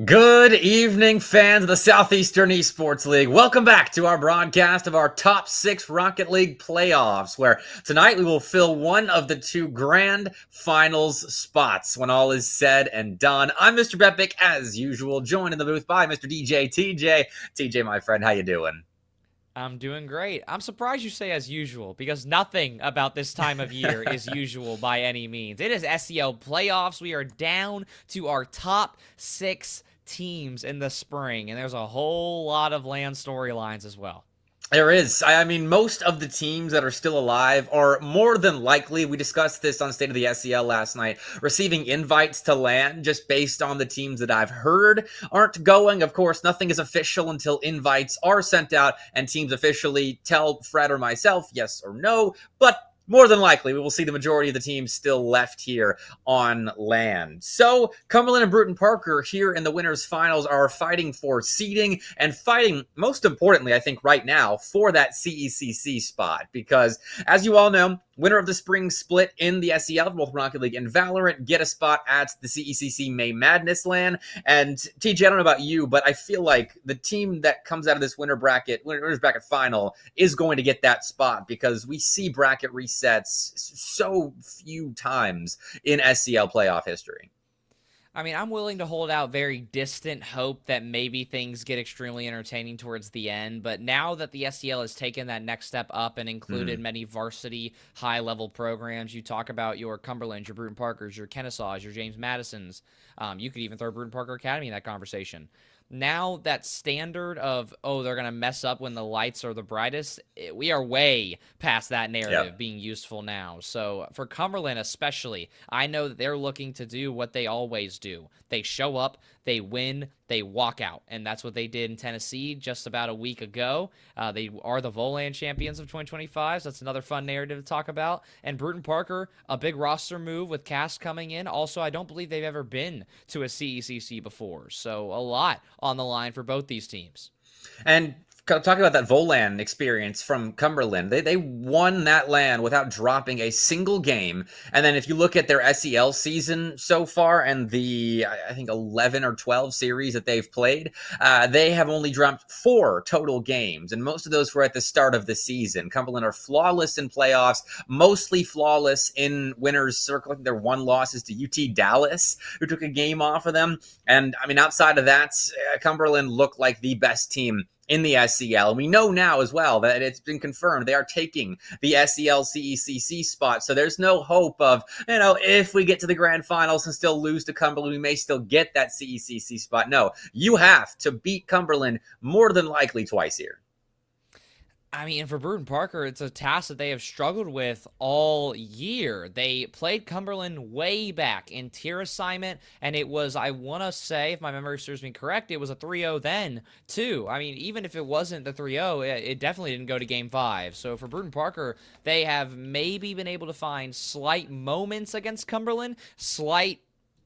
Good evening, fans of the Southeastern Esports League. Welcome back to our broadcast of our Top 6 Rocket League playoffs, where tonight we will fill one of the two grand finals spots when all is said and done. I'm Mr. Bepic, as usual, joined in the booth by Mr. DJ TJ. TJ, my friend, how you doing? I'm doing great. I'm surprised you say as usual, because nothing about this time of year is usual by any means. It is SEL playoffs. We are down to our top 6 teams in the spring, and there's a whole lot of LAN storylines as well. There is. I mean, most of the teams that are still alive are more than likely, we discussed this on State of the SEL last night, receiving invites to LAN just based on the teams that I've heard aren't going. Of course, nothing is official until invites are sent out and teams officially tell Fred or myself yes or no, but more than likely, we will see the majority of the teams still left here on LAN. So, Cumberland and Bruton Parker here in the winners' finals are fighting for seeding and fighting, most importantly, I think right now, for that CECC spot. Because, as you all know, winner of the spring split in the SEL, both Rocket League and Valorant, get a spot at the CECC May Madness LAN. And TJ, I don't know about you, but I feel like the team that comes out of this winners bracket final is going to get that spot, because we see bracket resets so few times in SEL playoff history. I mean, I'm willing to hold out very distant hope that maybe things get extremely entertaining towards the end, but now that the SEL has taken that next step up and included many varsity high-level programs, you talk about your Cumberlands, your Bruton Parkers, your Kennesaws, your James Madisons, you could even throw Bruton Parker Academy in that conversation. Now that standard of, oh, they're going to mess up when the lights are the brightest, we are way past that narrative being useful now. So for Cumberland especially, I know that they're looking to do what they always do. They show up, they win, they walk out. And that's what they did in Tennessee just about a week ago. They are the Voland champions of 2025, so that's another fun narrative to talk about. And Bruton Parker, a big roster move with Cass coming in. Also, I don't believe they've ever been to a CECC before. So a lot on the line for both these teams. And talking about that Voland experience from Cumberland, they won that LAN without dropping a single game. And then if you look at their SEL season so far and the, I think, 11 or 12 series that they've played, they have only dropped 4 total games. And most of those were at the start of the season. Cumberland are flawless in playoffs, mostly flawless in winners circle. I think their one loss is to UT Dallas, who took a game off of them. And I mean, outside of that, Cumberland looked like the best team in the SEL. And we know now as well that it's been confirmed they are taking the SEL CECC spot. So there's no hope of, if we get to the grand finals and still lose to Cumberland, we may still get that CECC spot. No, you have to beat Cumberland more than likely twice here. I mean, for Bruton Parker, it's a task that they have struggled with all year. They played Cumberland way back in tier assignment, and it was, I want to say, if my memory serves me correct, it was a 3-0 then, too. I mean, even if it wasn't the 3-0, it definitely didn't go to Game 5. So for Bruton Parker, they have maybe been able to find slight moments against Cumberland, slight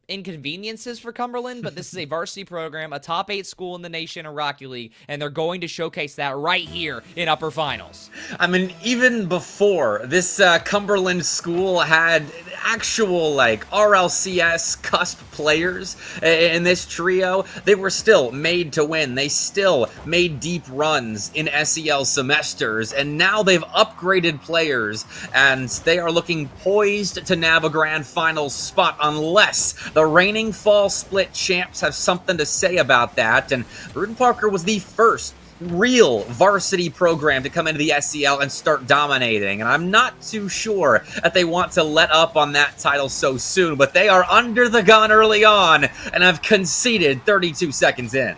inconveniences for Cumberland, but this is a varsity program, a top 8 school in the nation in Rocky League, and they're going to showcase that right here in upper finals. I mean, even before this Cumberland school had actual RLCS cusp players in this trio, they were still made to win. They still made deep runs in SEL semesters, and now they've upgraded players, and they are looking poised to nab a grand finals spot unless the reigning fall split champs have something to say about that. And Bruton Parker was the first real varsity program to come into the SEL and start dominating, and I'm not too sure that they want to let up on that title so soon, but they are under the gun early on and have conceded 32 seconds in.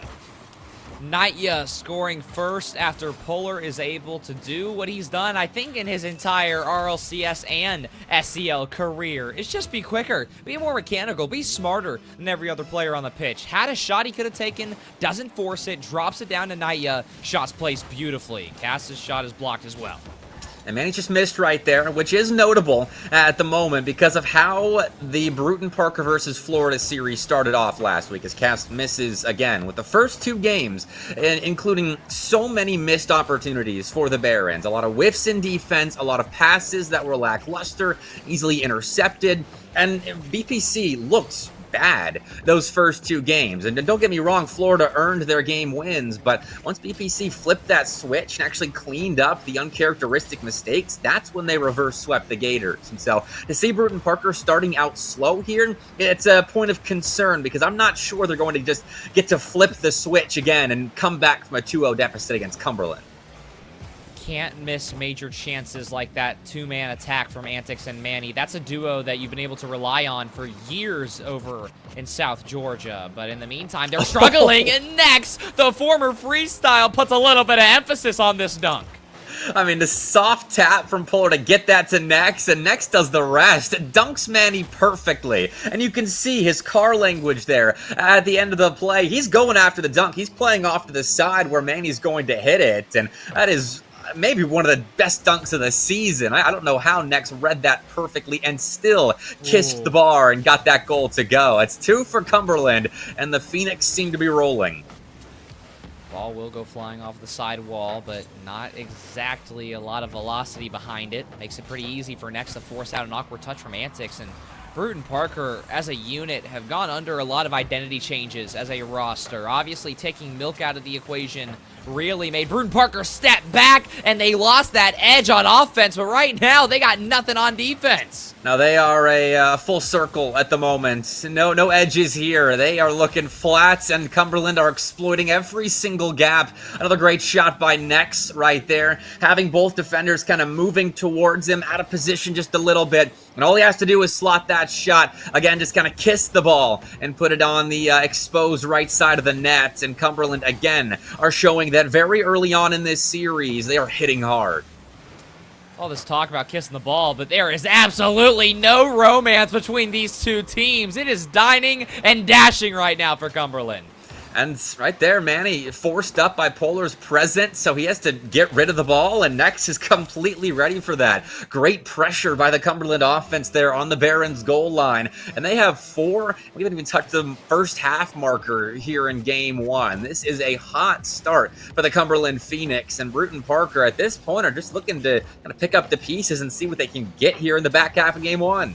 Nightya scoring first after Polar is able to do what he's done, I think, in his entire RLCS and SEL career. It's just be quicker, be more mechanical, be smarter than every other player on the pitch. Had a shot he could have taken, doesn't force it, drops it down to Nightya, shots placed beautifully. Cass's shot is blocked as well. And Manny just missed right there, which is notable at the moment because of how the Bruton Parker versus Florida series started off last week, as Cass misses again with the first 2 games, including so many missed opportunities for the Barons. A lot of whiffs in defense, a lot of passes that were lackluster, easily intercepted, and BPC looked bad those first 2 games. And don't get me wrong, Florida earned their game wins, but once BPC flipped that switch and actually cleaned up the uncharacteristic mistakes, that's when they reverse swept the Gators. And so to see Bruton Parker starting out slow here, it's a point of concern because I'm not sure they're going to just get to flip the switch again and come back from a 2-0 deficit against Cumberland. Can't miss major chances like that 2-man attack from Antics and Manny. That's a duo that you've been able to rely on for years over in South Georgia. But in the meantime, they're struggling. And next, the former Freestyle puts a little bit of emphasis on this dunk. I mean, the soft tap from Polar to get that to Nex, and Nex does the rest. Dunks Manny perfectly. And you can see his car language there at the end of the play. He's going after the dunk. He's playing off to the side where Manny's going to hit it. And that is maybe one of the best dunks of the season. I don't know how Nex read that perfectly and still kissed the bar and got that goal to go. It's 2 for Cumberland, and the Phoenix seem to be rolling. Ball will go flying off the side wall, but not exactly a lot of velocity behind it. Makes it pretty easy for Nex to force out an awkward touch from Antics, and Bruton Parker, as a unit, have gone under a lot of identity changes as a roster. Obviously, taking Milk out of the equation really made Bruton Parker step back, and they lost that edge on offense, but right now, they got nothing on defense. Now, they are a full circle at the moment. No edges here. They are looking flat, and Cumberland are exploiting every single gap. Another great shot by Nex right there, having both defenders kind of moving towards him, out of position just a little bit. And all he has to do is slot that shot. Again, just kind of kiss the ball and put it on the exposed right side of the net. And Cumberland, again, are showing that very early on in this series, they are hitting hard. All this talk about kissing the ball, but there is absolutely no romance between these 2 teams. It is dining and dashing right now for Cumberland. And right there, Manny forced up by Polar's presence, so he has to get rid of the ball, and Nex is completely ready for that. Great pressure by the Cumberland offense there on the Barons goal line. And they have 4, we haven't even touched the first half marker here in game 1. This is a hot start for the Cumberland Phoenix, and Bruton Parker at this point are just looking to kind of pick up the pieces and see what they can get here in the back half of game 1.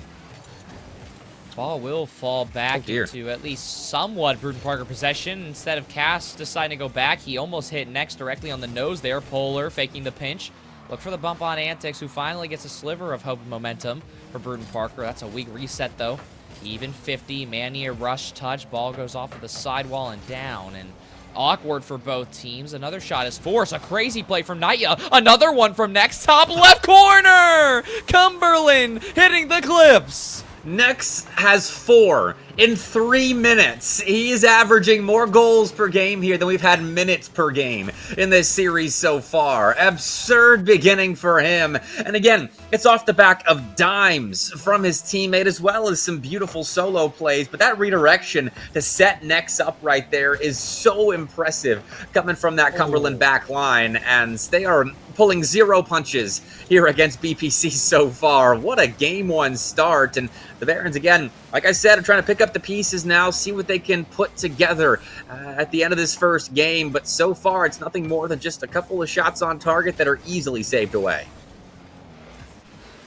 Ball will fall back into at least somewhat Bruton Parker possession. Instead of Cass deciding to go back, he almost hit Nex directly on the nose there. Polar faking the pinch. Look for the bump on Antics, who finally gets a sliver of hope and momentum for Bruton Parker. That's a weak reset, though. Even 50. Manny a rush touch. Ball goes off of the sidewall and down. And awkward for both teams. Another shot is forced. A crazy play from Naya. Another one from Next. Top left corner. Cumberland hitting the clips. Nex has 4 in 3 minutes. He is averaging more goals per game here than we've had minutes per game in this series so far. Absurd beginning for him. And again, it's off the back of dimes from his teammate as well as some beautiful solo plays. But that redirection to set Nex up right there is so impressive coming from that Cumberland back line. And they are pulling 0 punches here against BPC so far. What a game 1 start. And the Barons, again, like I said, are trying to pick up the pieces now, see what they can put together at the end of this first game. But so far, it's nothing more than just a couple of shots on target that are easily saved away.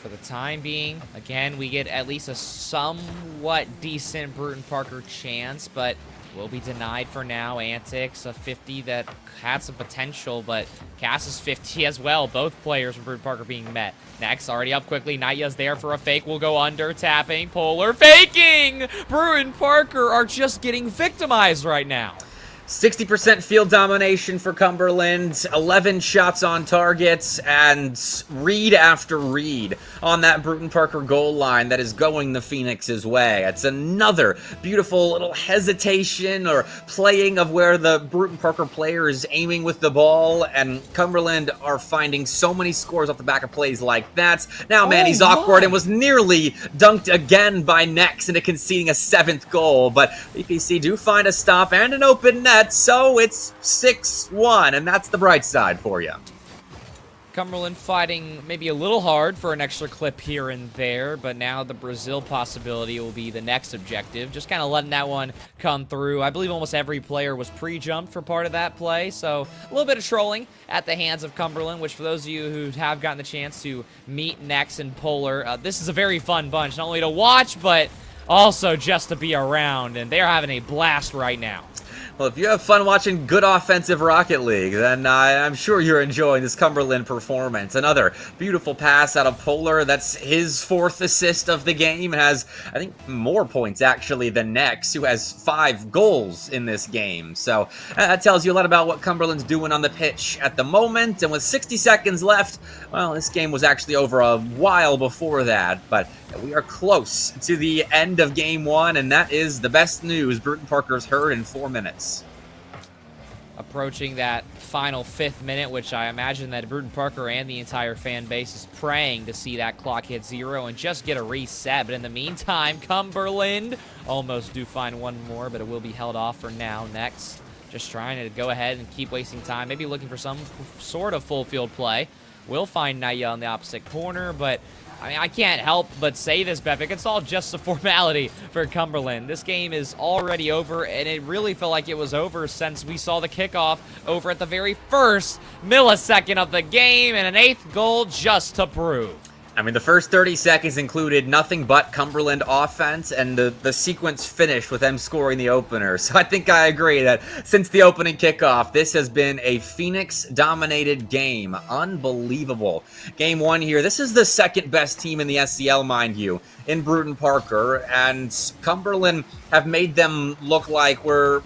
For the time being, again, we get at least a somewhat decent Bruton Parker chance, but will be denied for now. Antics, a 50 that had some potential, but Cass's 50 as well. Both players from Bruton Parker being met. Next, already up quickly. Naya's there for a fake. Will go under. Tapping. Polar faking. Bruton Parker are just getting victimized right now. 60% field domination for Cumberland, 11 shots on targets, and read after read on that Bruton Parker goal line that is going the Phoenix's way. It's another beautiful little hesitation or playing of where the Bruton Parker player is aiming with the ball, and Cumberland are finding so many scores off the back of plays like that. Now, man, he's awkward and was nearly dunked again by Nex into conceding a 7th goal, but BPC do find a stop and an open net. So it's 6-1, and that's the bright side for you. Cumberland fighting maybe a little hard for an extra clip here and there, but now the Brazil possibility will be the next objective. Just kind of letting that one come through. I believe almost every player was pre-jumped for part of that play, so a little bit of trolling at the hands of Cumberland, which for those of you who have gotten the chance to meet Nex and Polar, this is a very fun bunch, not only to watch, but also just to be around, and they're having a blast right now. Well, if you have fun watching good offensive Rocket League, then I'm sure you're enjoying this Cumberland performance. Another beautiful pass out of Polar. That's his 4th assist of the game. Has, I think, more points, actually, than Nex, who has 5 goals in this game. So that tells you a lot about what Cumberland's doing on the pitch at the moment. And with 60 seconds left, well, this game was actually over a while before that. But we are close to the end of game 1, and that is the best news Bruton Parker's heard in 4 minutes. Approaching that final 5th minute, which I imagine that Bruton Parker and the entire fan base is praying to see that clock hit 0 and just get a reset. But in the meantime, Cumberland almost do find one more, but it will be held off for now. Next, just trying to go ahead and keep wasting time, maybe looking for some sort of full field play. Will find Naya on the opposite corner, but I mean, I can't help but say this, Beppic. It's all just a formality for Cumberland. This game is already over, and it really felt like it was over since we saw the kickoff over at the very first millisecond of the game, and an 8th goal just to prove. I mean, the first 30 seconds included nothing but Cumberland offense, and the sequence finished with them scoring the opener. So I think I agree that since the opening kickoff, this has been a Phoenix-dominated game. Unbelievable. Game 1 here. This is the second best team in the SCL, mind you, in Bruton Parker, and Cumberland have made them look like we're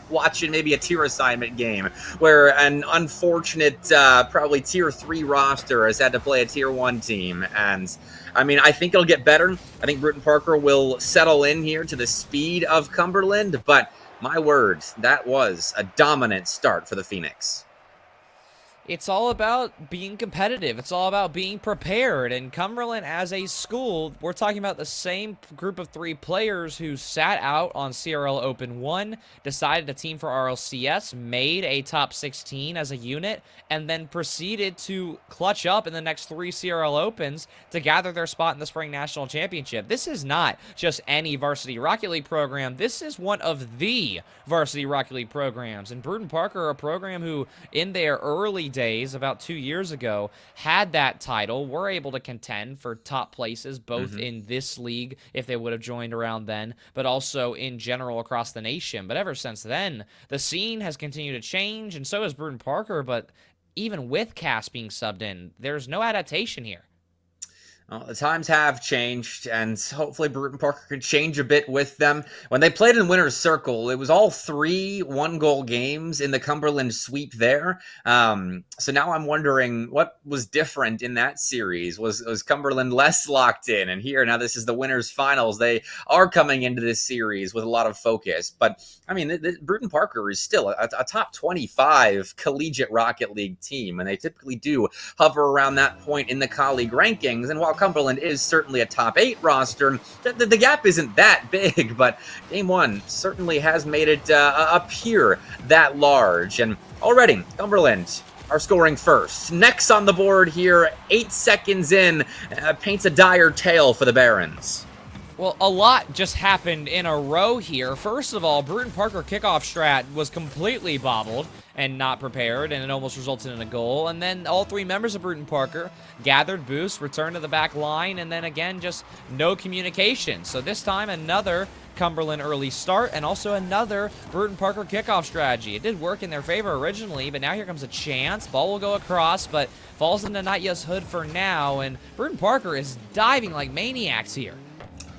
watching maybe a tier assignment game, where an unfortunate, probably tier 3 roster has had to play a tier 1 team. And I mean, I think it'll get better. I think Bruton Parker will settle in here to the speed of Cumberland, but my word, that was a dominant start for the Phoenix. It's all about being competitive. It's all about being prepared. And Cumberland, as a school, we're talking about the same group of 3 players who sat out on CRL Open 1, decided to team for RLCS, made a top 16 as a unit, and then proceeded to clutch up in the next 3 CRL Opens to gather their spot in the Spring National Championship. This is not just any Varsity Rocket League program. This is one of the Varsity Rocket League programs. And Bruton Parker, a program who, in their early days, about 2 years ago, had that title, were able to contend for top places, both in this league, if they would have joined around then, but also in general across the nation. But ever since then, the scene has continued to change, and so has Bruton Parker, but even with Cass being subbed in, there's no adaptation here. Well, the times have changed, and hopefully Bruton Parker could change a bit with them. When they played in Winner's Circle, it was all 3 one-goal games in the Cumberland sweep there. So now I'm wondering what was different in that series. Was Cumberland less locked in? And here, now this is the Winners Finals. They are coming into this series with a lot of focus. But, I mean, Bruton Parker is still a top 25 collegiate Rocket League team, and they typically do hover around that point in the colleague rankings. And while Cumberland is certainly a top 8 roster, the gap isn't that big, but Game 1 certainly has made it appear that large. And already, Cumberland are scoring first. Next on the board here, 8 seconds in, paints a dire tale for the Barons. Well, a lot just happened in a row here. First of all, Bruton Parker kickoff strat was completely bobbled and not prepared, and it almost resulted in a goal. And then all 3 members of Bruton Parker gathered boost, returned to the back line, and then again, just no communication. So this time, another Cumberland early start, and also another Bruton Parker kickoff strategy. It did work in their favor originally, but now here comes a chance. Ball will go across, but falls into Nightya's hood for now, and Bruton Parker is diving like maniacs here.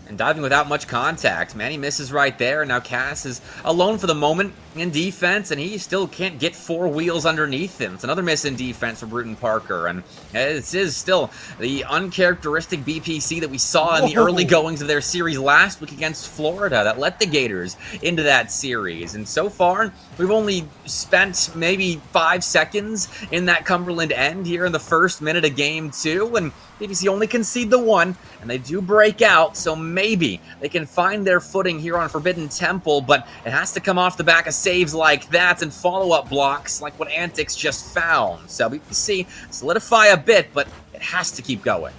And diving without much contact. Manny misses right there. Now Cass is alone for the moment in defense, and he still can't get 4 wheels underneath him. It's another miss in defense for Bruton Parker, and this is still the uncharacteristic BPC that we saw in the early goings of their series last week against Florida that let the Gators into that series. And so far, we've only spent maybe 5 seconds in that Cumberland end here in the first minute of Game 2, and BBC only concede the 1, and they do break out, so maybe they can find their footing here on Forbidden Temple, but it has to come off the back of saves like that and follow-up blocks like what Antics just found. So BBC solidify a bit, but it has to keep going.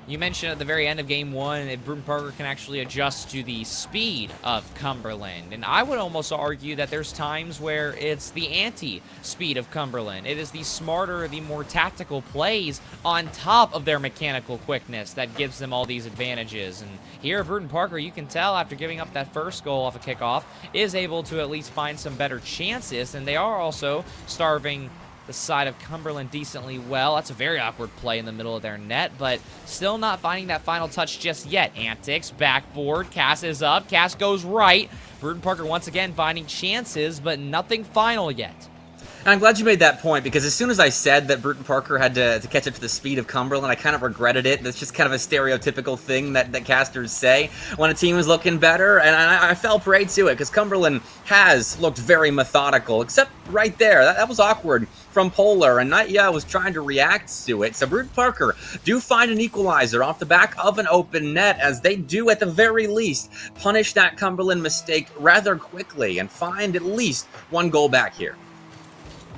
You mentioned at the very end of Game 1 that Bruton Parker can actually adjust to the speed of Cumberland. And I would almost argue that there's times where it's the anti-speed of Cumberland. It is the smarter, the more tactical plays on top of their mechanical quickness that gives them all these advantages. And here, Bruton Parker, you can tell after giving up that first goal off a kickoff, is able to at least find some better chances. And they are also starving the side of Cumberland decently well. That's a very awkward play in the middle of their net, but still not finding that final touch just yet. Antics, backboard, Cass is up, Cass goes right. Bruton Parker once again finding chances, but nothing final yet. And I'm glad you made that point, because as soon as I said that Bruton Parker had to catch up to the speed of Cumberland, I kind of regretted it. That's just kind of a stereotypical thing that casters say when a team is looking better, and I fell prey to it, because Cumberland has looked very methodical, except right there. That was awkward from Polar, and Nightya was trying to react to it. So Bruton Parker do find an equalizer off the back of an open net, as they do, at the very least, punish that Cumberland mistake rather quickly and find at least 1 goal back here.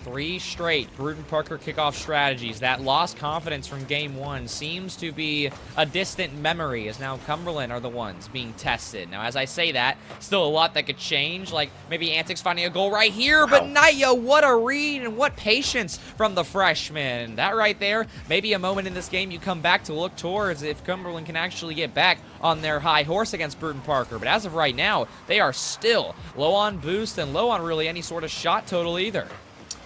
3 straight Bruton Parker kickoff strategies. That lost confidence from Game 1 seems to be a distant memory, as now Cumberland are the ones being tested. Now, as I say that, still a lot that could change, like maybe Antics finding a goal right here, but Nightya, what a read and what patience from the freshman. That right there, maybe a moment in this game you come back to look towards if Cumberland can actually get back on their high horse against Bruton Parker. But as of right now, they are still low on boost and low on really any sort of shot total either.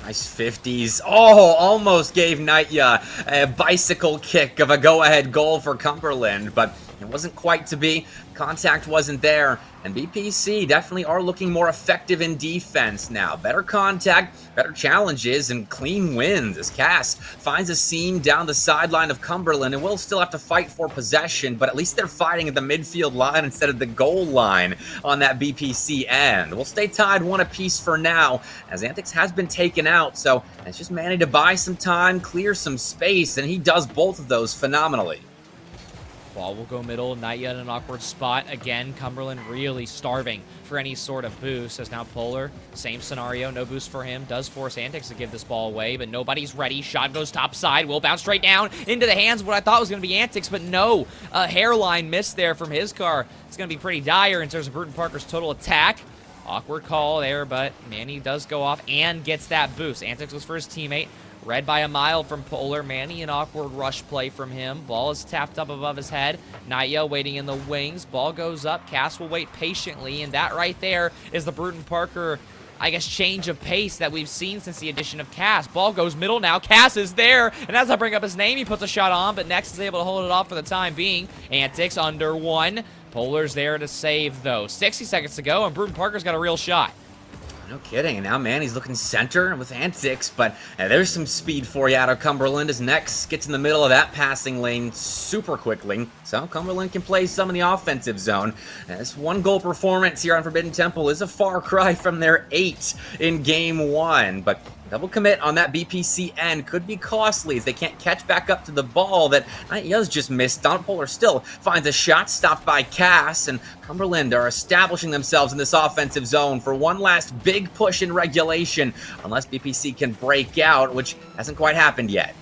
Nice 50s. Oh, almost gave Nightya a bicycle kick of a go-ahead goal for Cumberland, but it wasn't quite to be. Contact wasn't there, and BPC definitely are looking more effective in defense now. Better contact, better challenges, and clean wins as Cass finds a seam down the sideline of Cumberland, and will still have to fight for possession, but at least they're fighting at the midfield line instead of the goal line on that BPC end. We'll stay tied 1 apiece for now, as Antics has been taken out, so it's just Manny to buy some time, clear some space, and he does both of those phenomenally. Ball will go middle, Nightya in an awkward spot. Again, Cumberland really starving for any sort of boost, as now Polar, same scenario, no boost for him, does force Antics to give this ball away, but nobody's ready. Shot goes topside, will bounce straight down into the hands of what I thought was going to be Antics, but no, a hairline miss there from his car. It's going to be pretty dire in terms of Bruton Parker's total attack. Awkward call there, but Manny does go off and gets that boost. Antics was for his teammate. Read by a mile from Polar. Manny, an awkward rush play from him. Ball is tapped up above his head. Nightya waiting in the wings. Ball goes up. Cass will wait patiently, and that right there is the Bruton Parker I guess, change of pace that we've seen since the addition of Cass. Ball goes middle now. Cass is there, and as I bring up his name, he puts a shot on, but Next is able to hold it off for the time being. Antics under one. Polar's there to save, though. 60 seconds to go, and Bruton Parker's got a real shot. No kidding. And now Manny's looking center with Antics, but there's some speed for you out of Cumberland as Nex gets in the middle of that passing lane super quickly. So Cumberland can play some in the offensive zone. This 1-goal performance here on Forbidden Temple is a far cry from their 8 in Game 1, but double commit on that BPC end could be costly as they can't catch back up to the ball that Yuz just missed. Don Polar still finds a shot stopped by Cass, and Cumberland are establishing themselves in this offensive zone for one last big push in regulation, unless BPC can break out, which hasn't quite happened yet.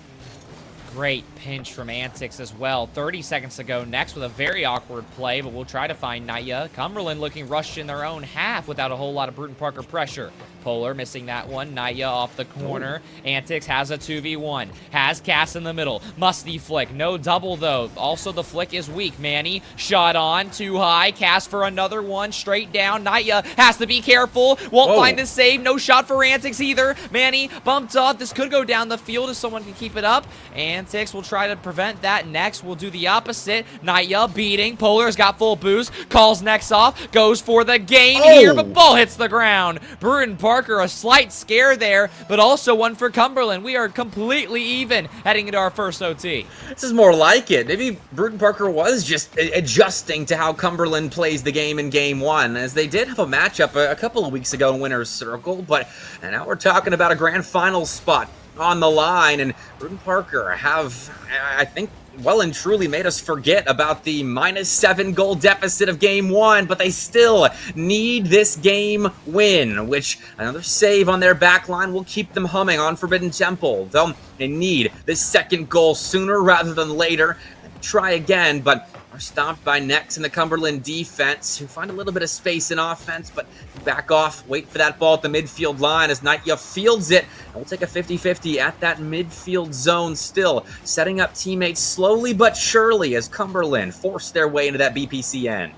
Great pinch from Antics as well. 30 seconds to go next with a very awkward play, but we'll try to find Naya. Cumberland looking rushed in their own half without a whole lot of Bruton Parker pressure. Polar missing that one. Naya off the corner. Antics has a 2v1. Has Cass in the middle. Musty flick. No double, though. Also, the flick is weak. Manny shot on. Too high. Cass for another one. Straight down. Naya has to be careful. Won't find the save. No shot for Antics either. Manny bumped up. This could go down the field if someone can keep it up. Antics will try to prevent that. Next, we'll do the opposite. Naya beating. Polar's got full boost. Calls Next off. Goes for the game here, but ball hits the ground. Bruton Parker, a slight scare there, but also one for Cumberland. We are completely even heading into our first OT. This is more like it. Maybe Bruton Parker was just adjusting to how Cumberland plays the game in Game 1, as they did have a matchup a couple of weeks ago in Winner's Circle, but now we're talking about a grand final spot on the line, and Bruton Parker have, I think, well and truly made us forget about the -7 goal deficit of Game 1, but they still need this game win, which another save on their back line will keep them humming on Forbidden Temple. They need this second goal sooner rather than later. Try again, but are stopped by Nex in the Cumberland defense, who find a little bit of space in offense, but back off, wait for that ball at the midfield line as Naya fields it, and we'll take a 50-50 at that midfield zone still, setting up teammates slowly but surely as Cumberland force their way into that BPC end.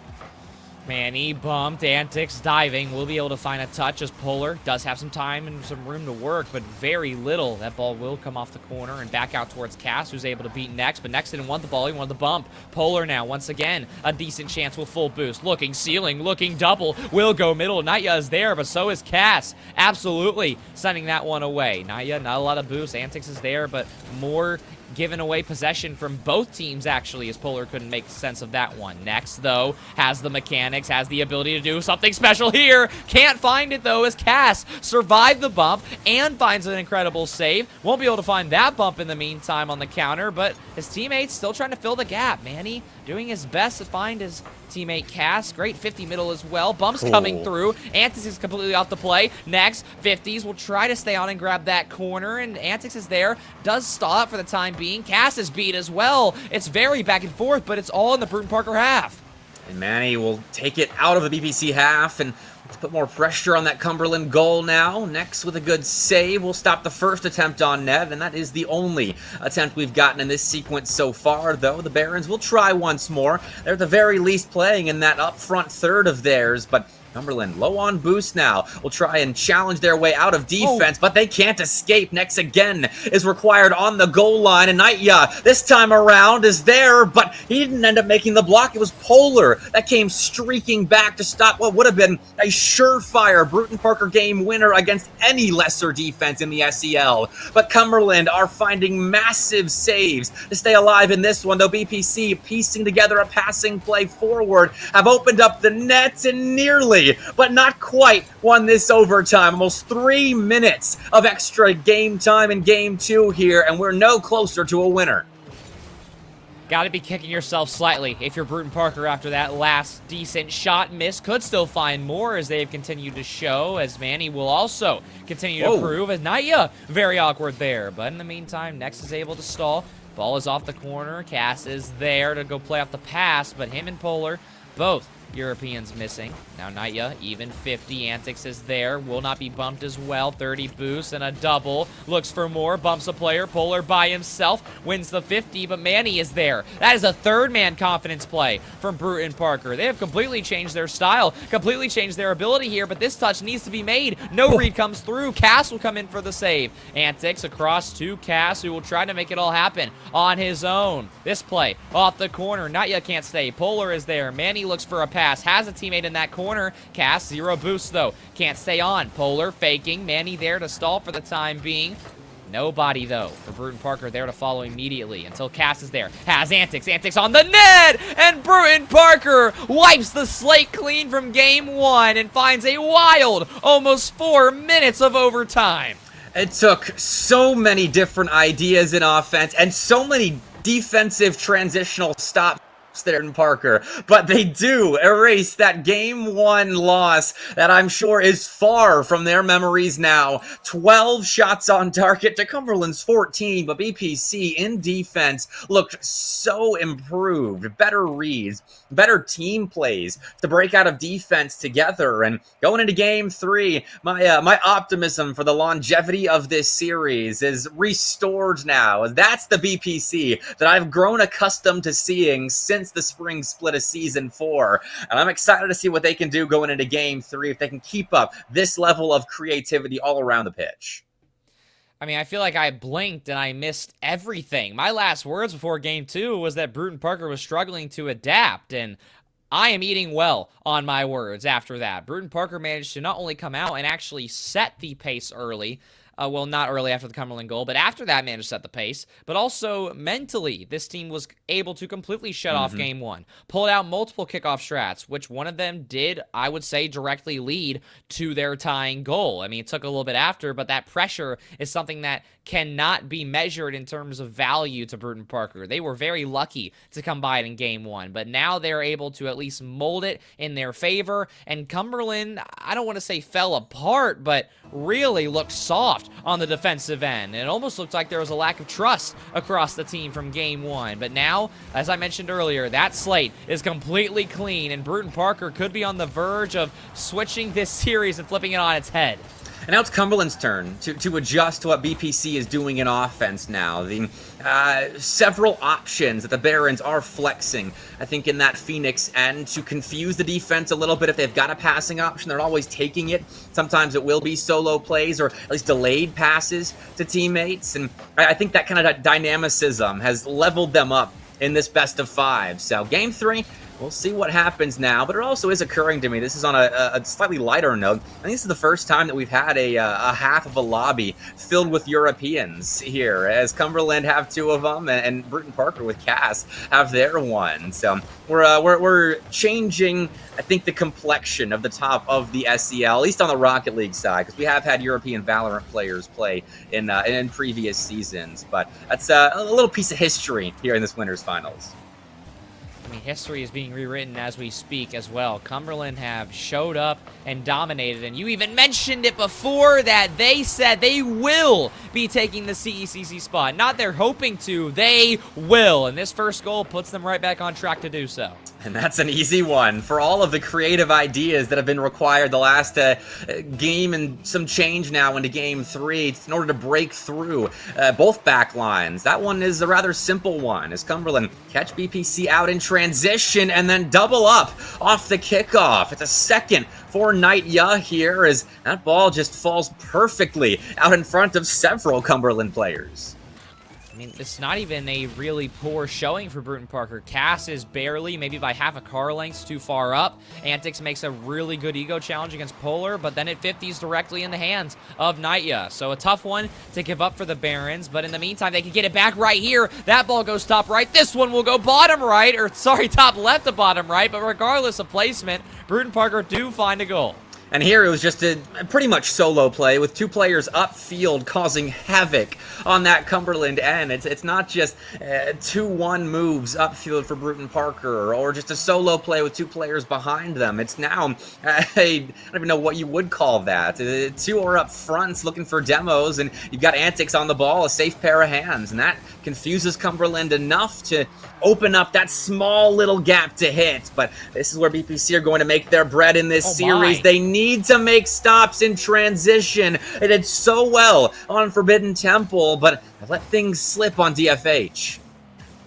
Manny bumped, Antics diving. We'll be able to find a touch as Polar does have some time and some room to work, but very little. That ball will come off the corner and back out towards Cass, who's able to beat Nex, but Nex didn't want the ball. He wanted the bump. Polar now, once again, a decent chance with full boost. Looking ceiling, looking double. Will go middle. Naya is there, but so is Cass. Absolutely sending that one away. Naya, not a lot of boost. Antics is there, but more giving away possession from both teams, actually, as Polar couldn't make sense of that one. Next, though, has the mechanics, has the ability to do something special here. Can't find it, though, as Cass survived the bump and finds an incredible save. Won't be able to find that bump in the meantime on the counter, but his teammates still trying to fill the gap. Manny doing his best to find his teammate Cass. Great 50 middle as well. Bumps coming through. Antics is completely off the play. Next, 50s will try to stay on and grab that corner, and Antics is there. Does stop for the time being. Cass is beat as well. It's very back and forth, but it's all in the Bruton Parker half. And Manny will take it out of the BPC half and let's put more pressure on that Cumberland goal now. Next, with a good save, we'll stop the first attempt on net, and that is the only attempt we've gotten in this sequence so far, though. The Barons will try once more. They're at the very least playing in that up front third of theirs, but Cumberland low on boost now. Will try and challenge their way out of defense, but they can't escape. Next again is required on the goal line, and Naya this time around is there, but he didn't end up making the block. It was Polar that came streaking back to stop what would have been a surefire Bruton Parker game winner against any lesser defense in the SEL. But Cumberland are finding massive saves to stay alive in this one, though BPC piecing together a passing play forward have opened up the nets and nearly, but not quite, won this overtime. Almost 3 minutes of extra game time in Game 2 here, and we're no closer to a winner. Got to be kicking yourself slightly if you're Bruton Parker after that last decent shot miss. Could still find more as they've continued to show, as Manny will also continue to prove, as Naya very awkward there. But in the meantime, Nex is able to stall. Ball is off the corner. Cass is there to go play off the pass, but him and Polar both Europeans missing. Now Naya, even 50. Antics is there. Will not be bumped as well. 30 boost and a double. Looks for more. Bumps a player. Polar by himself. Wins the 50, but Manny is there. That is a third-man confidence play from Bruton Parker. They have completely changed their style, completely changed their ability here, but this touch needs to be made. No read comes through. Cass will come in for the save. Antics across to Cass, who will try to make it all happen on his own. This play off the corner. Naya can't stay. Polar is there. Manny looks for a pass. Has a teammate in that corner. Cass, 0 boost though. Can't stay on. Polar faking. Manny there to stall for the time being. Nobody, though, for Bruton Parker there to follow immediately until Cass is there. Has Antics. Antics on the net! And Bruton Parker wipes the slate clean from game 1 and finds a wild almost 4 minutes of overtime. It took so many different ideas in offense and so many defensive transitional stops there in Parker, but they do erase that game 1 loss that I'm sure is far from their memories now. 12 shots on target to Cumberland's 14, but BPC in defense looked so improved. Better reads, better team plays to break out of defense together. And going into game 3, my optimism for the longevity of this series is restored now. That's the BPC that I've grown accustomed to seeing since the spring split of season 4, and I'm excited to see what they can do going into game 3 if they can keep up this level of creativity all around the pitch. I mean, I feel like I blinked and I missed everything. My last words before game 2 was that Bruton Parker was struggling to adapt, and I am eating well on my words after that. Bruton Parker managed to not only come out and actually set the pace early, well, not early after the Cumberland goal, but after that managed to set the pace. But also mentally, this team was able to completely shut off game 1. Pulled out multiple kickoff strats, which one of them did, I would say, directly lead to their tying goal. I mean, it took a little bit after, but that pressure is something that cannot be measured in terms of value to Bruton Parker. They were very lucky to come by it in game 1, but now they're able to at least mold it in their favor. And Cumberland, I don't want to say fell apart, but really looked soft on the defensive end. It almost looked like there was a lack of trust across the team from game 1. But now, as I mentioned earlier, that slate is completely clean, and Bruton Parker could be on the verge of switching this series and flipping it on its head. And now it's Cumberland's turn to adjust to what BPC is doing in offense now. The several options that the Barons are flexing, I think, in that Phoenix end to confuse the defense a little bit. If they've got a passing option, they're always taking it. Sometimes it will be solo plays or at least delayed passes to teammates. And I think that kind of dynamicism has leveled them up in this best of 5. So game 3, we'll see what happens now, but it also is occurring to me, this is on a slightly lighter note, I think this is the first time that we've had a half of a lobby filled with Europeans here, as Cumberland have 2 of them, and Bruton Parker with Cass have their 1. So we're changing, I think, the complexion of the top of the SEL, at least on the Rocket League side, because we have had European Valorant players play in previous seasons, but that's a little piece of history here in this winter's finals. I mean, history is being rewritten as we speak as well. Cumberland have showed up and dominated, and you even mentioned it before that they said they will be taking the CECC spot. Not they're hoping to, they will. And this first goal puts them right back on track to do so. And that's an easy one for all of the creative ideas that have been required the last game and some change now into game 3 in order to break through both back lines. That one is a rather simple one as Cumberland catch BPC out in transition and then double up off the kickoff. It's a second for Naya here as that ball just falls perfectly out in front of several Cumberland players. I mean, it's not even a really poor showing for Bruton Parker. Cass is barely, maybe by half a car length, too far up. Antics makes a really good ego challenge against Polar, but then it 50s directly in the hands of Naya. So a tough one to give up for the Barons, but in the meantime, they can get it back right here. That ball goes top right. This one will go bottom right, or sorry, top left to bottom right, but regardless of placement, Bruton Parker do find a goal. And here it was just a pretty much solo play with 2 players upfield causing havoc on that Cumberland end. It's not just 2-1 moves upfield for Bruton Parker or just a solo play with 2 players behind them. It's now, I don't even know what you would call that. 2 are up fronts looking for demos, and you've got Antics on the ball, a safe pair of hands, and that confuses Cumberland enough to open up that small little gap to hit. But this is where BPC are going to make their bread in this series. They need to make stops in transition. They did so well on Forbidden Temple, but let things slip on DFH.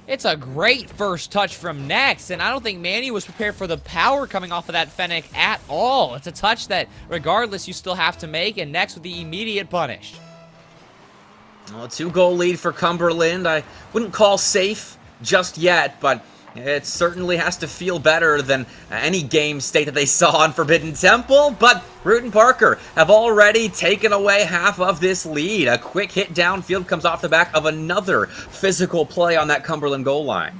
It's a great first touch from Next, and I don't think Manny was prepared for the power coming off of that Fennec at all. It's a touch that, regardless, you still have to make, and Next with the immediate punish. Well, a 2-goal lead for Cumberland. I wouldn't call safe just yet, but it certainly has to feel better than any game state that they saw on Forbidden Temple. But Bruton Parker have already taken away half of this lead. A quick hit downfield comes off the back of another physical play on that Cumberland goal line.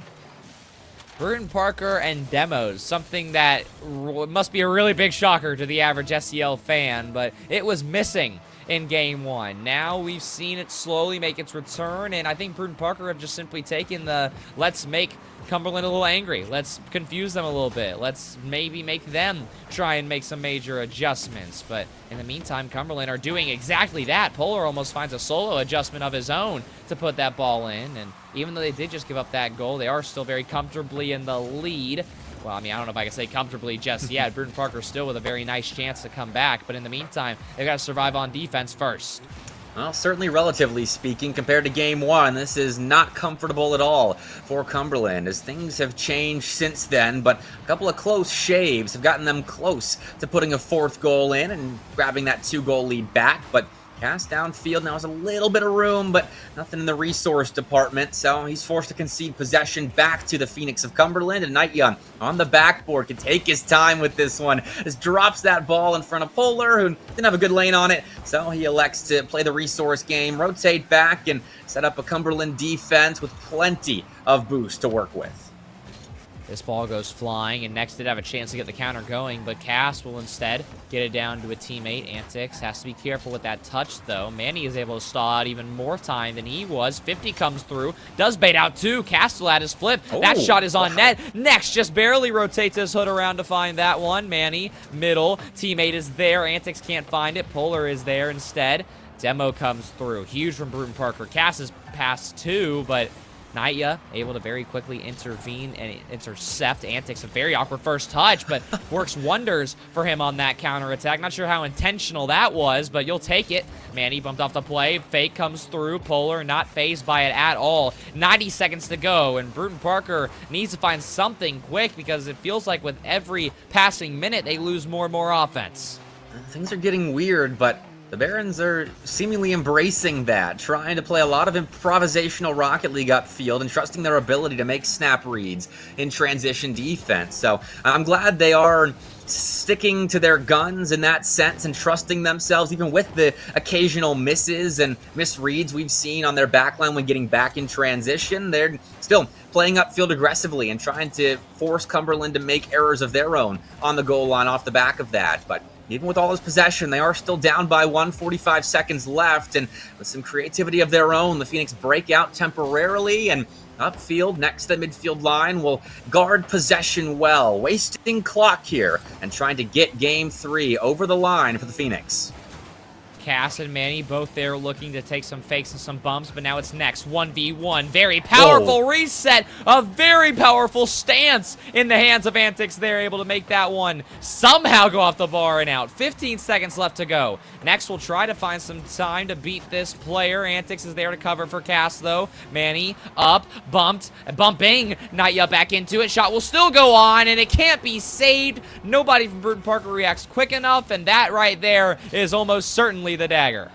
Bruton Parker and demos, something that must be a really big shocker to the average SEL fan, but it was missing in game 1. Now we've seen it slowly make its return, and I think Bruton Parker have just simply taken the let's make Cumberland a little angry. Let's confuse them a little bit. Let's maybe make them try and make some major adjustments. But in the meantime, Cumberland are doing exactly that. Polar almost finds a solo adjustment of his own to put that ball in, and even though they did just give up that goal, they are still very comfortably in the lead. Well, I mean, I don't know if I can say comfortably just yet. Bruton Parker still with a very nice chance to come back, but in the meantime, they've got to survive on defense first. Well, certainly relatively speaking, compared to game 1, this is not comfortable at all for Cumberland, as things have changed since then, but a couple of close shaves have gotten them close to putting a 4th goal in and grabbing that 2-goal lead back, but cast downfield now has a little bit of room, but nothing in the resource department, so he's forced to concede possession back to the Phoenix of Cumberland, and Night Young on the backboard can take his time with this one. Just drops that ball in front of Polar, who didn't have a good lane on it, so he elects to play the resource game, rotate back, and set up a Cumberland defense with plenty of boost to work with. This ball goes flying, and Next did have a chance to get the counter going, but Cass will instead get it down to a teammate. Antics has to be careful with that touch, though. Manny is able to stall out even more time than he was. 50 comes through, does bait out too. Cass still at his flip. That shot is on net. Next just barely rotates his hood around to find that one. Manny, middle. Teammate is there. Antics can't find it. Polar is there instead. Demo comes through. Huge from Bruton Parker. Cass is past 2, but Naya able to very quickly intervene and intercept. Antics, a very awkward first touch, but works wonders for him on that counterattack. Not sure how intentional that was, but you'll take it. Manny bumped off the play. Fake comes through. Polar not fazed by it at all. 90 seconds to go, and Bruton Parker needs to find something quick because it feels like with every passing minute, they lose more and more offense. Things are getting weird, but the Barons are seemingly embracing that, trying to play a lot of improvisational Rocket League upfield and trusting their ability to make snap reads in transition defense. So I'm glad they are sticking to their guns in that sense and trusting themselves, even with the occasional misses and misreads we've seen on their backline when getting back in transition. They're still playing upfield aggressively and trying to force Cumberland to make errors of their own on the goal line off the back of that. But even with all this possession, they are still down by 1:45 seconds left, and with some creativity of their own, the Phoenix break out temporarily, and upfield next to the midfield line will guard possession well, wasting clock here and trying to get game 3 over the line for the Phoenix. Cass and Manny both there looking to take some fakes and some bumps, but now it's Next 1v1. Very powerful reset, a very powerful stance in the hands of Antics. They're able to make that one somehow go off the bar and out. 15 seconds left to go. Next will try to find some time to beat this player. Antics is there to cover for Cass, though. Manny up, bumped, bumping. Naya back into it. Shot will still go on, and it can't be saved. Nobody from Bruton Parker reacts quick enough, and that right there is almost certainly the dagger.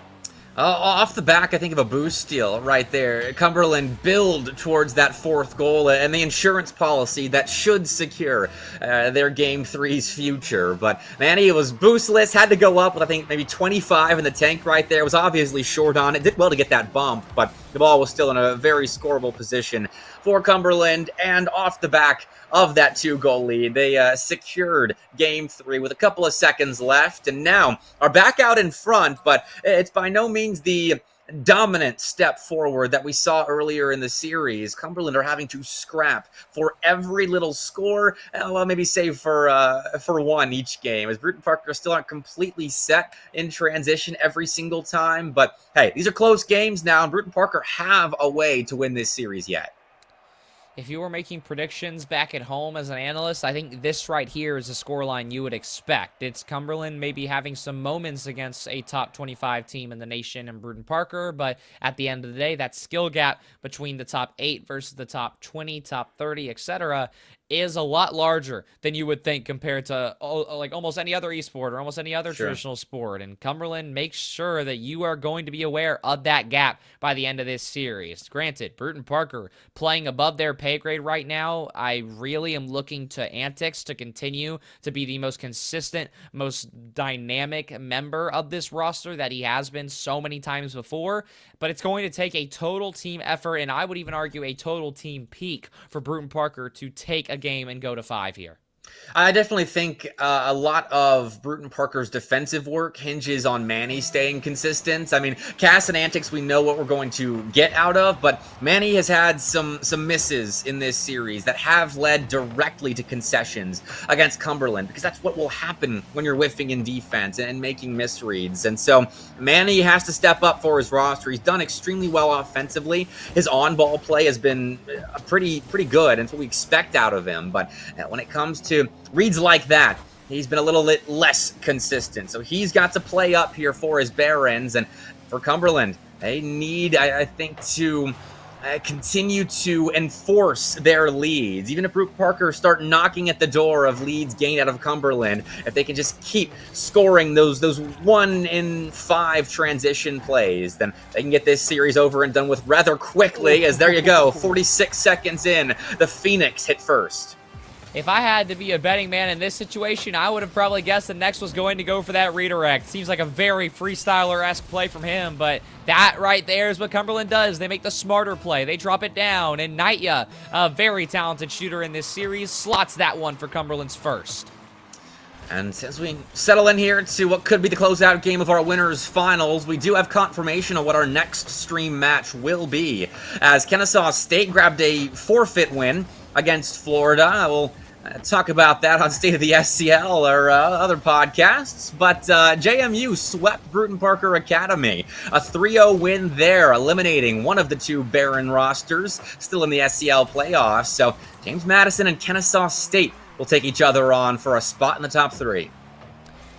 Off the back, I think of a boost steal right there. Cumberland build towards that fourth goal and the insurance policy that should secure their Game 3's future. But Manny was boostless, had to go up with, I think, maybe 25 in the tank right there. Was obviously short on it. Did well to get that bump, but the ball was still in a very scoreable position for Cumberland. And off the back of that 2-goal lead, they secured Game 3 with a couple of seconds left, and now are back out in front, but it's by no means the dominant step forward that we saw earlier in the series. Cumberland are having to scrap for every little score, well, maybe save for one each game, as Bruton Parker still aren't completely set in transition every single time. But hey, these are close games now, and Bruton Parker have a way to win this series yet. If you were making predictions back at home as an analyst, I think this right here is a scoreline you would expect. It's Cumberland maybe having some moments against a top 25 team in the nation and Bruton Parker, but at the end of the day, that skill gap between the top 8 versus the top 20, top 30, etc., is a lot larger than you would think compared to like almost any other esport or almost any other traditional sport. And Cumberland makes sure that you are going to be aware of that gap by the end of this series. Granted, Bruton Parker playing above their pay grade right now. I really am looking to Antics to continue to be the most consistent, most dynamic member of this roster that he has been so many times before. But it's going to take a total team effort, and I would even argue a total team peak for Bruton Parker to take a game and go to 5 here. I definitely think a lot of Bruton Parker's defensive work hinges on Manny staying consistent. I mean, Cass and Antics, we know what we're going to get out of, but Manny has had some misses in this series that have led directly to concessions against Cumberland, because that's what will happen when you're whiffing in defense and making misreads. And so Manny has to step up for his roster. He's done extremely well offensively. His on-ball play has been pretty good, and it's what we expect out of him. But when it comes to reads like that, he's been a little bit less consistent. So he's got to play up here for his Barons. And for Cumberland, they need, I think, to continue to enforce their leads. Even if Bruton Parker start knocking at the door of leads gained out of Cumberland, if they can just keep scoring those 1 in 5 transition plays, then they can get this series over and done with rather quickly, as there you go, 46 seconds in, the Phoenix hit first. If I had to be a betting man in this situation, I would have probably guessed the next was going to go for that redirect. Seems like a very freestyler-esque play from him, but that right there is what Cumberland does. They make the smarter play. They drop it down, and Nightya, a very talented shooter in this series, slots that one for Cumberland's first. And as we settle in here to what could be the closeout game of our winners finals, we do have confirmation of what our next stream match will be, as Kennesaw State grabbed a forfeit win against Florida. We'll talk about that on State of the SCL or other podcasts. But JMU swept Bruton Parker Academy. A 3-0 win there, eliminating one of the 2 Baron rosters still in the SCL playoffs. So James Madison and Kennesaw State will take each other on for a spot in the top 3.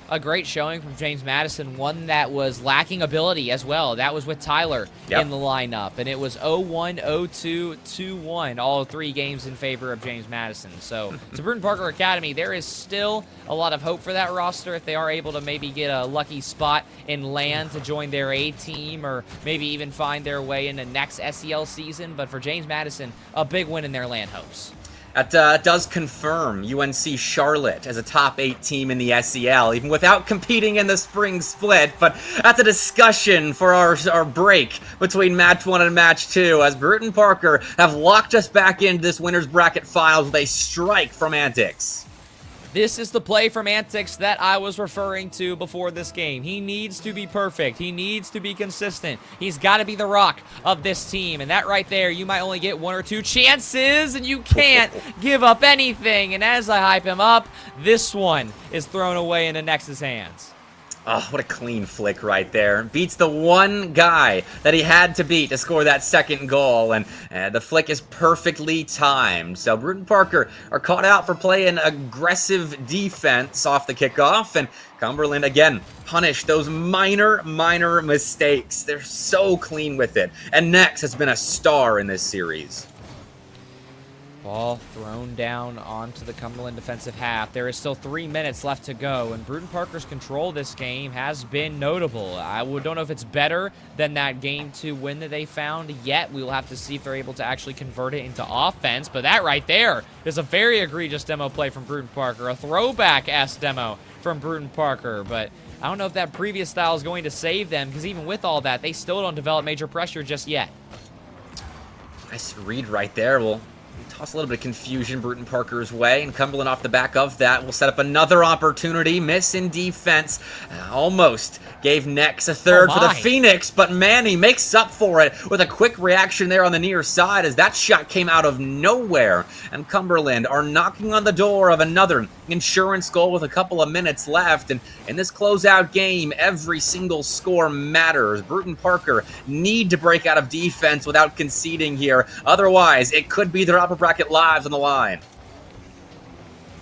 A great showing from James Madison, one that was lacking ability as well. That was with Tyler in the lineup, and it was 0-1, 0-2, 2-1, all 3 games in favor of James Madison. So, to Bruton Parker Academy, there is still a lot of hope for that roster if they are able to maybe get a lucky spot in LAN to join their A team, or maybe even find their way into next SEL season. But for James Madison, a big win in their LAN hopes. That does confirm UNC Charlotte as a top 8 team in the SEL, even without competing in the spring split. But that's a discussion for our break between Match 1 and Match 2, as Bruton Parker have locked us back into this winner's bracket finals with a strike from Antics. This is the play from Antics that I was referring to before this game. He needs to be perfect. He needs to be consistent. He's got to be the rock of this team. And that right there, you might only get 1 or 2 chances, and you can't give up anything. And as I hype him up, this one is thrown away into Nex's hands. Oh, what a clean flick right there. Beats the one guy that he had to beat to score that second goal, and the flick is perfectly timed. So Bruton Parker are caught out for playing aggressive defense off the kickoff, and Cumberland, again, punished those minor mistakes. They're so clean with it. And Nex has been a star in this series. Ball thrown down onto the Cumberland defensive half. There is still 3 minutes left to go, and Bruton Parker's control this game has been notable. I don't know if it's better than that Game 2 win that they found yet. We will have to see if they're able to actually convert it into offense, but that right there is a very egregious demo play from Bruton Parker, a throwback-esque demo from Bruton Parker, but I don't know if that previous style is going to save them, because even with all that, they still don't develop major pressure just yet. Nice read right there. We'll toss a little bit of confusion Bruton Parker's way, and Cumberland off the back of that will set up another opportunity. Miss in defense. Almost gave Nex a third for the Phoenix, but Manny makes up for it with a quick reaction there on the near side as that shot came out of nowhere. And Cumberland are knocking on the door of another insurance goal with a couple of minutes left. And in this closeout game, every single score matters. Bruton Parker need to break out of defense without conceding here. Otherwise, it could be their upper bracket lives on the line.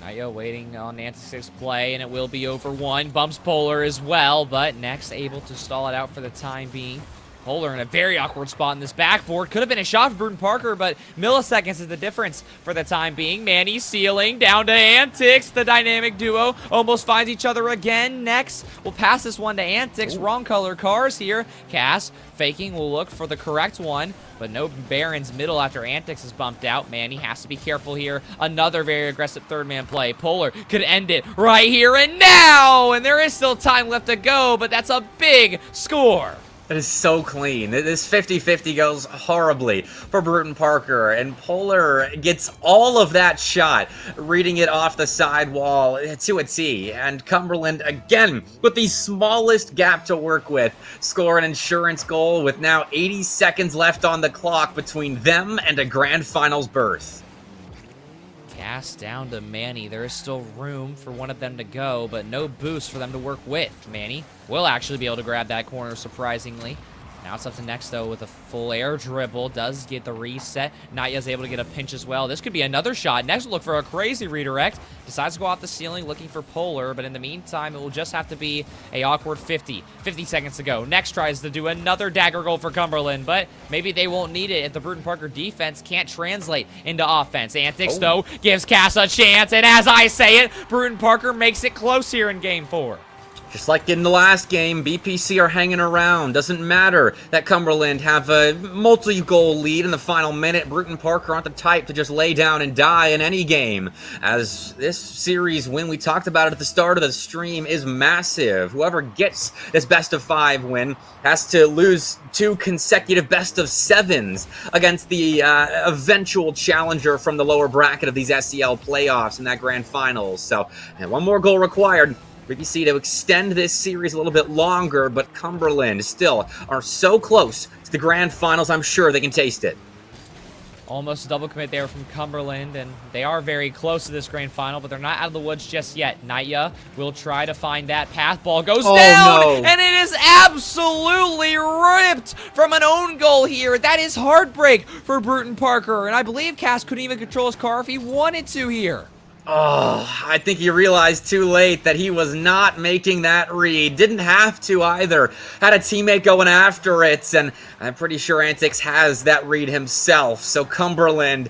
Naya waiting on Antics' play, and it will be over one. Bumps Polar as well, but Nex able to stall it out for the time being. Polar in a very awkward spot in this backboard. Could have been a shot for Bruton Parker, but milliseconds is the difference for the time being. Manny sealing down to Antics. The dynamic duo almost finds each other again. Next, we'll pass this one to Antics. Ooh. Wrong color cars here. Cass faking will look for the correct one, but no Baron's middle after Antics is bumped out. Manny has to be careful here. Another very aggressive third-man play. Polar could end it right here and now, and there is still time left to go, but that's a big score. It is so clean. This 50-50 goes horribly for Bruton Parker, and Polar gets all of that shot, reading it off the side wall to a T. And Cumberland, again, with the smallest gap to work with, score an insurance goal with now 80 seconds left on the clock between them and a grand finals berth. Pass down to Manny. There is still room for one of them to go, but no boost for them to work with. Manny will actually be able to grab that corner, surprisingly. Now it's up to Nex, though, with a full air dribble. Does get the reset. Naya's able to get a pinch as well. This could be another shot. Nex will look for a crazy redirect. Decides to go off the ceiling looking for Polar, but in the meantime, it will just have to be a awkward 50. 50 seconds to go. Nex tries to do another dagger goal for Cumberland, but maybe they won't need it if the Bruton Parker defense can't translate into offense. Antics, though, gives Cass a chance, and as I say it, Bruton Parker makes it close here in Game 4. Just like in the last game, BPC are hanging around. Doesn't matter that Cumberland have a multi-goal lead in the final minute. Bruton Parker aren't the type to just lay down and die in any game. As this series win, we talked about it at the start of the stream, is massive. Whoever gets this best-of-5 win has to lose 2 consecutive best-of-7s against the eventual challenger from the lower bracket of these SEL playoffs in that grand finals. So, and one more goal required. BPC to extend this series a little bit longer, but Cumberland still are so close to the grand finals, I'm sure they can taste it. Almost a double commit there from Cumberland, and they are very close to this grand final, but they're not out of the woods just yet. Naya will try to find that path. Ball goes down, and it is absolutely ripped from an own goal here. That is heartbreak for Bruton Parker, and I believe Cass couldn't even control his car if he wanted to here. Oh, I think he realized too late that he was not making that read. Didn't have to either. Had a teammate going after it, and I'm pretty sure Antics has that read himself. So Cumberland,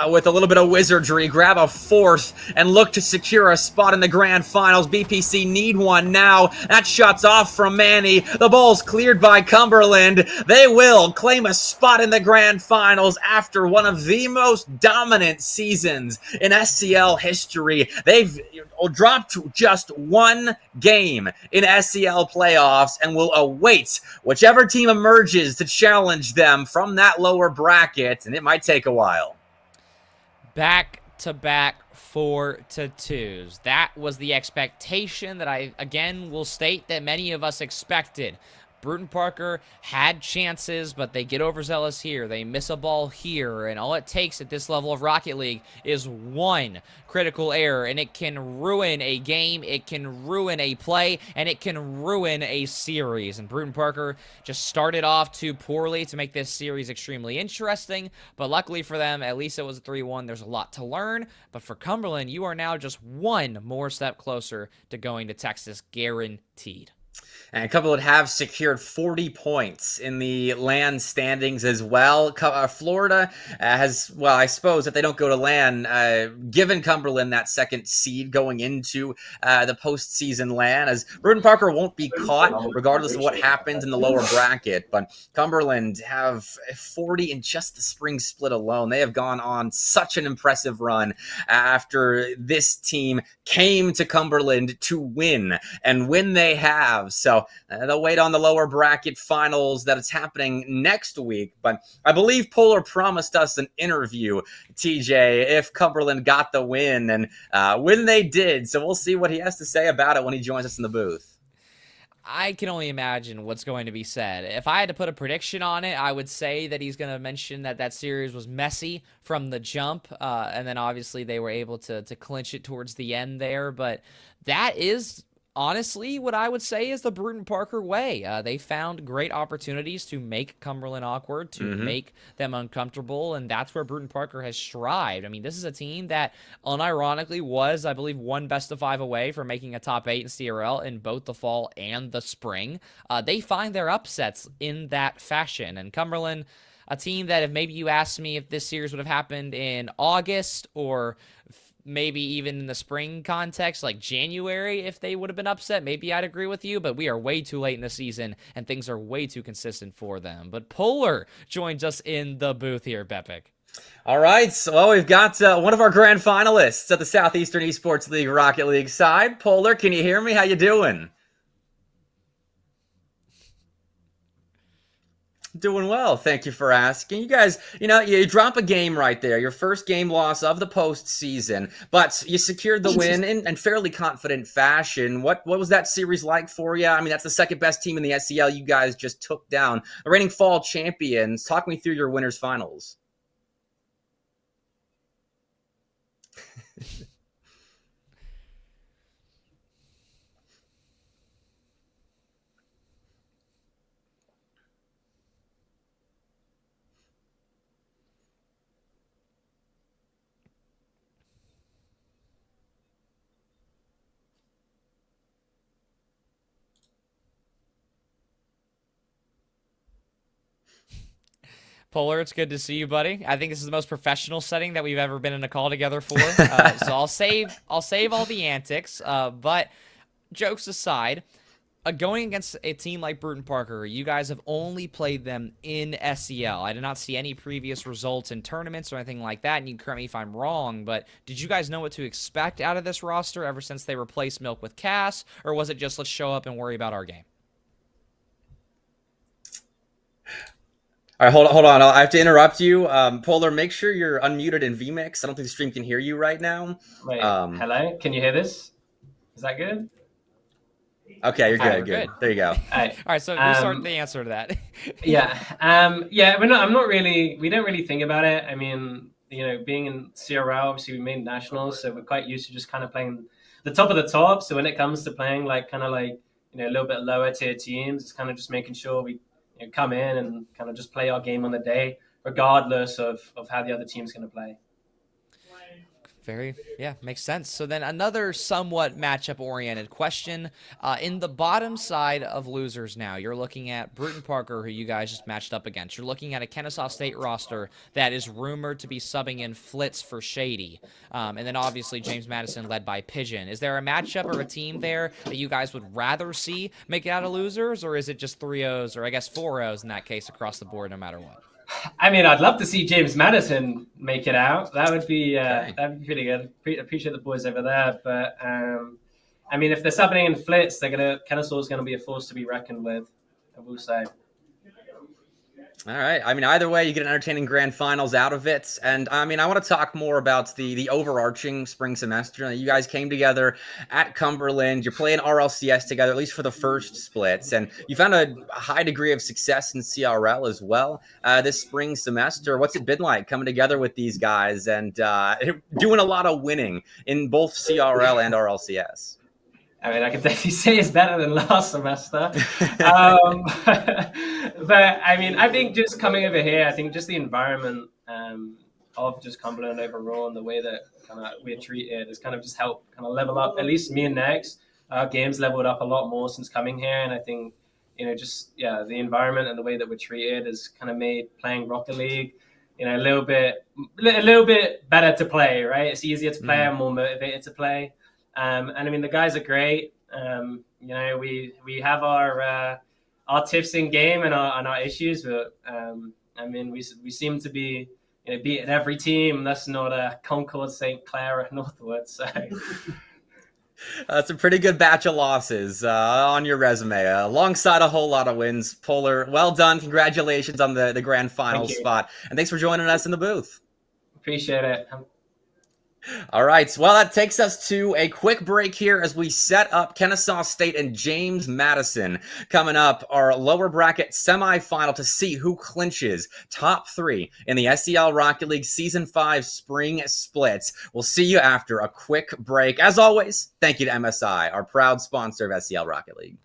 with a little bit of wizardry, grab a fourth and look to secure a spot in the grand finals. BPC need one now. That shot's off from Manny. The ball's cleared by Cumberland. They will claim a spot in the grand finals after one of the most dominant seasons in SCL history. They've dropped just one game in SEL playoffs and will await whichever team emerges to challenge them from that lower bracket, and it might take a while. Back-to-back 4-2s. That was the expectation that I, again, will state that many of us expected. Bruton Parker had chances, but they get overzealous here. They miss a ball here, and all it takes at this level of Rocket League is one critical error, and it can ruin a game, it can ruin a play, and it can ruin a series. And Bruton Parker just started off too poorly to make this series extremely interesting, but luckily for them, at least it was a 3-1. There's a lot to learn, but for Cumberland, you are now just one more step closer to going to Texas, guaranteed. And Cumberland have secured 40 points in the land standings as well. Florida has, well, I suppose if they don't go to land, given Cumberland that second seed going into the postseason land, as Bruton Parker won't be caught regardless of what happens in the lower bracket. But Cumberland have 40 in just the spring split alone. They have gone on such an impressive run after this team came to Cumberland to win, and win they have. So they'll wait on the lower bracket finals that it's happening next week. But I believe Polar promised us an interview, TJ, if Cumberland got the win, and when they did. So we'll see what he has to say about it when he joins us in the booth. I can only imagine what's going to be said. If I had to put a prediction on it, I would say that he's going to mention that that series was messy from the jump, and then obviously they were able to clinch it towards the end there. But that is honestly what I would say is the Bruton Parker way. They found great opportunities to make Cumberland awkward, to make them uncomfortable, and that's where Bruton Parker has strived. I mean, this is a team that unironically was, I believe, one best of 5 away from making a top 8 in CRL in both the fall and the spring. They find their upsets in that fashion, and Cumberland, a team that if maybe you asked me if this series would have happened in August or maybe even in the spring context, like January, if they would have been upset, maybe I'd agree with you, but we are way too late in the season and things are way too consistent for them. But Polar joins us in the booth here, Bepic. All right, so well, we've got one of our grand finalists at the Southeastern Esports League Rocket League side. Polar, can you hear me? How you doing? Doing well. Thank you for asking. You guys, you drop a game right there, your first game loss of the postseason, but you secured the win in fairly confident fashion. What was that series like for you? I mean, that's the second best team in the SCL. You guys just took down the reigning fall champions. Talk me through your winners finals. Polar, it's good to see you, buddy. I think this is the most professional setting that we've ever been in a call together for. So I'll save all the antics. But jokes aside, going against a team like Bruton Parker, you guys have only played them in SEL. I did not see any previous results in tournaments or anything like that, and you can correct me if I'm wrong, but did you guys know what to expect out of this roster ever since they replaced Milk with Cass, or was it just let's show up and worry about our game? All right, hold on. I have to interrupt you. Polar, make sure you're unmuted in vMix. I don't think the stream can hear you right now. Wait, hello? Can you hear this? Is that good? Okay, you're good. Good. There you go. All right, so restart the answer to that. Yeah. We don't really think about it. I mean, being in CRL, obviously we made nationals, so we're quite used to just kind of playing the top of the top. So when it comes to playing a little bit lower tier teams, it's kind of just making sure we come in and kind of just play our game on the day, regardless of how the other team's going to play. Makes sense. So then another somewhat matchup-oriented question. In the bottom side of losers now, you're looking at Bruton Parker, who you guys just matched up against. You're looking at a Kennesaw State roster that is rumored to be subbing in Flitz for Shady. And then obviously James Madison led by Pigeon. Is there a matchup or a team there that you guys would rather see make it out of losers, or is it just 3-0s, or I guess 4-0s in that case across the board no matter what? I mean, I'd love to see James Madison make it out. That would be that'd be pretty good. Appreciate the boys over there, but I mean, if they're subbing in Flitz, Kennesaw's gonna be a force to be reckoned with, I will say. All right. I mean, either way, you get an entertaining grand finals out of it. And I mean, I want to talk more about the overarching spring semester. You guys came together at Cumberland. You're playing RLCS together, at least for the first splits. And you found a high degree of success in CRL as well this spring semester. What's it been like coming together with these guys and doing a lot of winning in both CRL and RLCS? I mean, I can definitely say it's better than last semester. But I mean, I think just coming over here, I think just the environment of just Cumberland overall and the way that kind of we're treated has kind of just helped kind of level up, at least me and Nex, our game's leveled up a lot more since coming here, and I think just the environment and the way that we're treated has kind of made playing Rocket League a little bit better to play, right? It's easier to play. I'm more motivated to play, and I mean the guys are great. We have our tips in game and our issues, but I mean we seem to be beating every team. That's not a Concord, St. Clair, or Northwood. So That's a pretty good batch of losses on your resume, alongside a whole lot of wins. Polar, well done. Congratulations on the grand thank finals you, spot. And thanks for joining us in the booth. appreciate it. All right. Well, that takes us to a quick break here as we set up Kennesaw State and James Madison. Coming up, our lower bracket semifinal to see who clinches top 3 in the SEL Rocket League Season 5 Spring Splits. We'll see you after a quick break. As always, thank you to MSI, our proud sponsor of SEL Rocket League.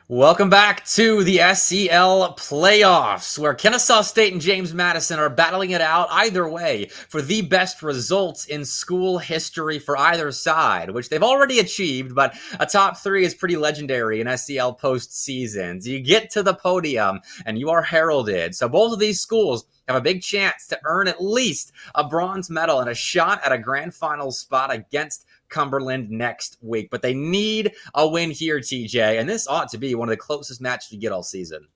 Welcome back to the SEL playoffs, where Kennesaw State and James Madison are battling it out either way for the best results in school history for either side, which they've already achieved, but a top three is pretty legendary in SEL postseasons. You get to the podium and you are heralded. So both of these schools have a big chance to earn at least a bronze medal and a shot at a grand final spot against Cumberland next week. But they need a win here, TJ, and this ought to be one of the closest matches we get all season.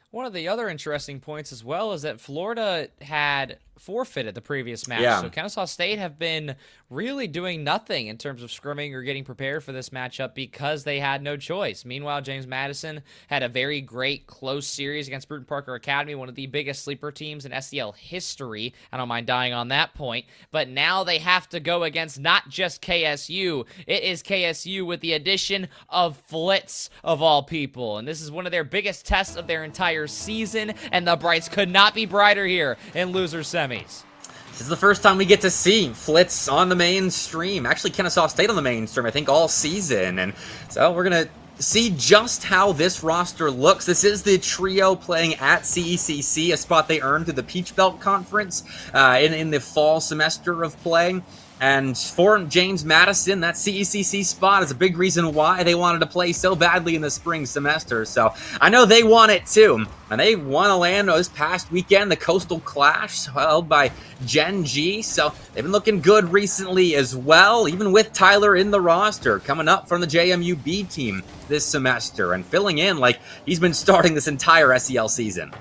One of the other interesting points as well is that Florida had forfeited the previous match. Yeah. So Kennesaw State have been really doing nothing in terms of scrimming or getting prepared for this matchup because they had no choice. Meanwhile, James Madison had a very great close series against Bruton Parker Academy, one of the biggest sleeper teams in SEL history. I don't mind dying on that point. But now they have to go against not just KSU. It is KSU with the addition of Flitz, of all people. And this is one of their biggest tests of their entire season, and the brights could not be brighter here in loser semis. This is the first time we get to see Flitz on the mainstream. Actually, Kennesaw State on the mainstream, I think, all season. And so we're going to see just how this roster looks. This is the trio playing at CECC, a spot they earned through the Peach Belt Conference in the fall semester of play. And for James Madison, that CECC spot is a big reason why they wanted to play so badly in the spring semester. So I know they want it too. And they won Orlando this past weekend, the Coastal Clash, held by Gen G. So they've been looking good recently as well, even with Tyler in the roster, coming up from the JMU B team this semester and filling in like he's been starting this entire SEL season.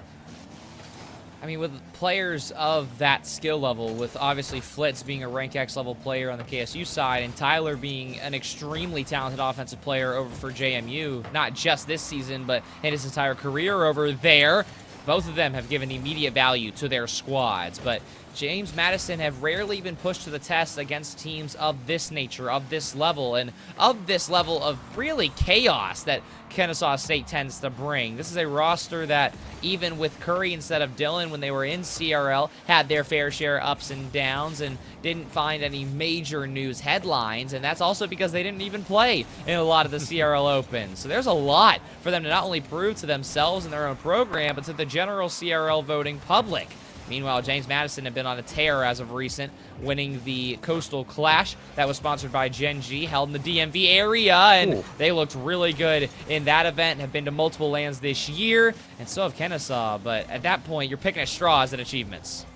I mean, with players of that skill level, with obviously Flitz being a rank X level player on the KSU side, and Tyler being an extremely talented offensive player over for JMU, not just this season, but in his entire career over there, both of them have given immediate value to their squads. But James Madison have rarely been pushed to the test against teams of this nature, of this level, and of this level of really chaos that Kennesaw State tends to bring. This is a roster that, even with Curry instead of Dillon when they were in CRL, had their fair share of ups and downs and didn't find any major news headlines, and that's also because they didn't even play in a lot of the CRL Open. So there's a lot for them to not only prove to themselves and their own program, but to the general CRL voting public. Meanwhile, James Madison had been on a tear as of recent, winning the Coastal Clash that was sponsored by Gen G, held in the DMV area, and they looked really good in that event, have been to multiple lands this year, and so have Kennesaw, but at that point, you're picking at straws at achievements.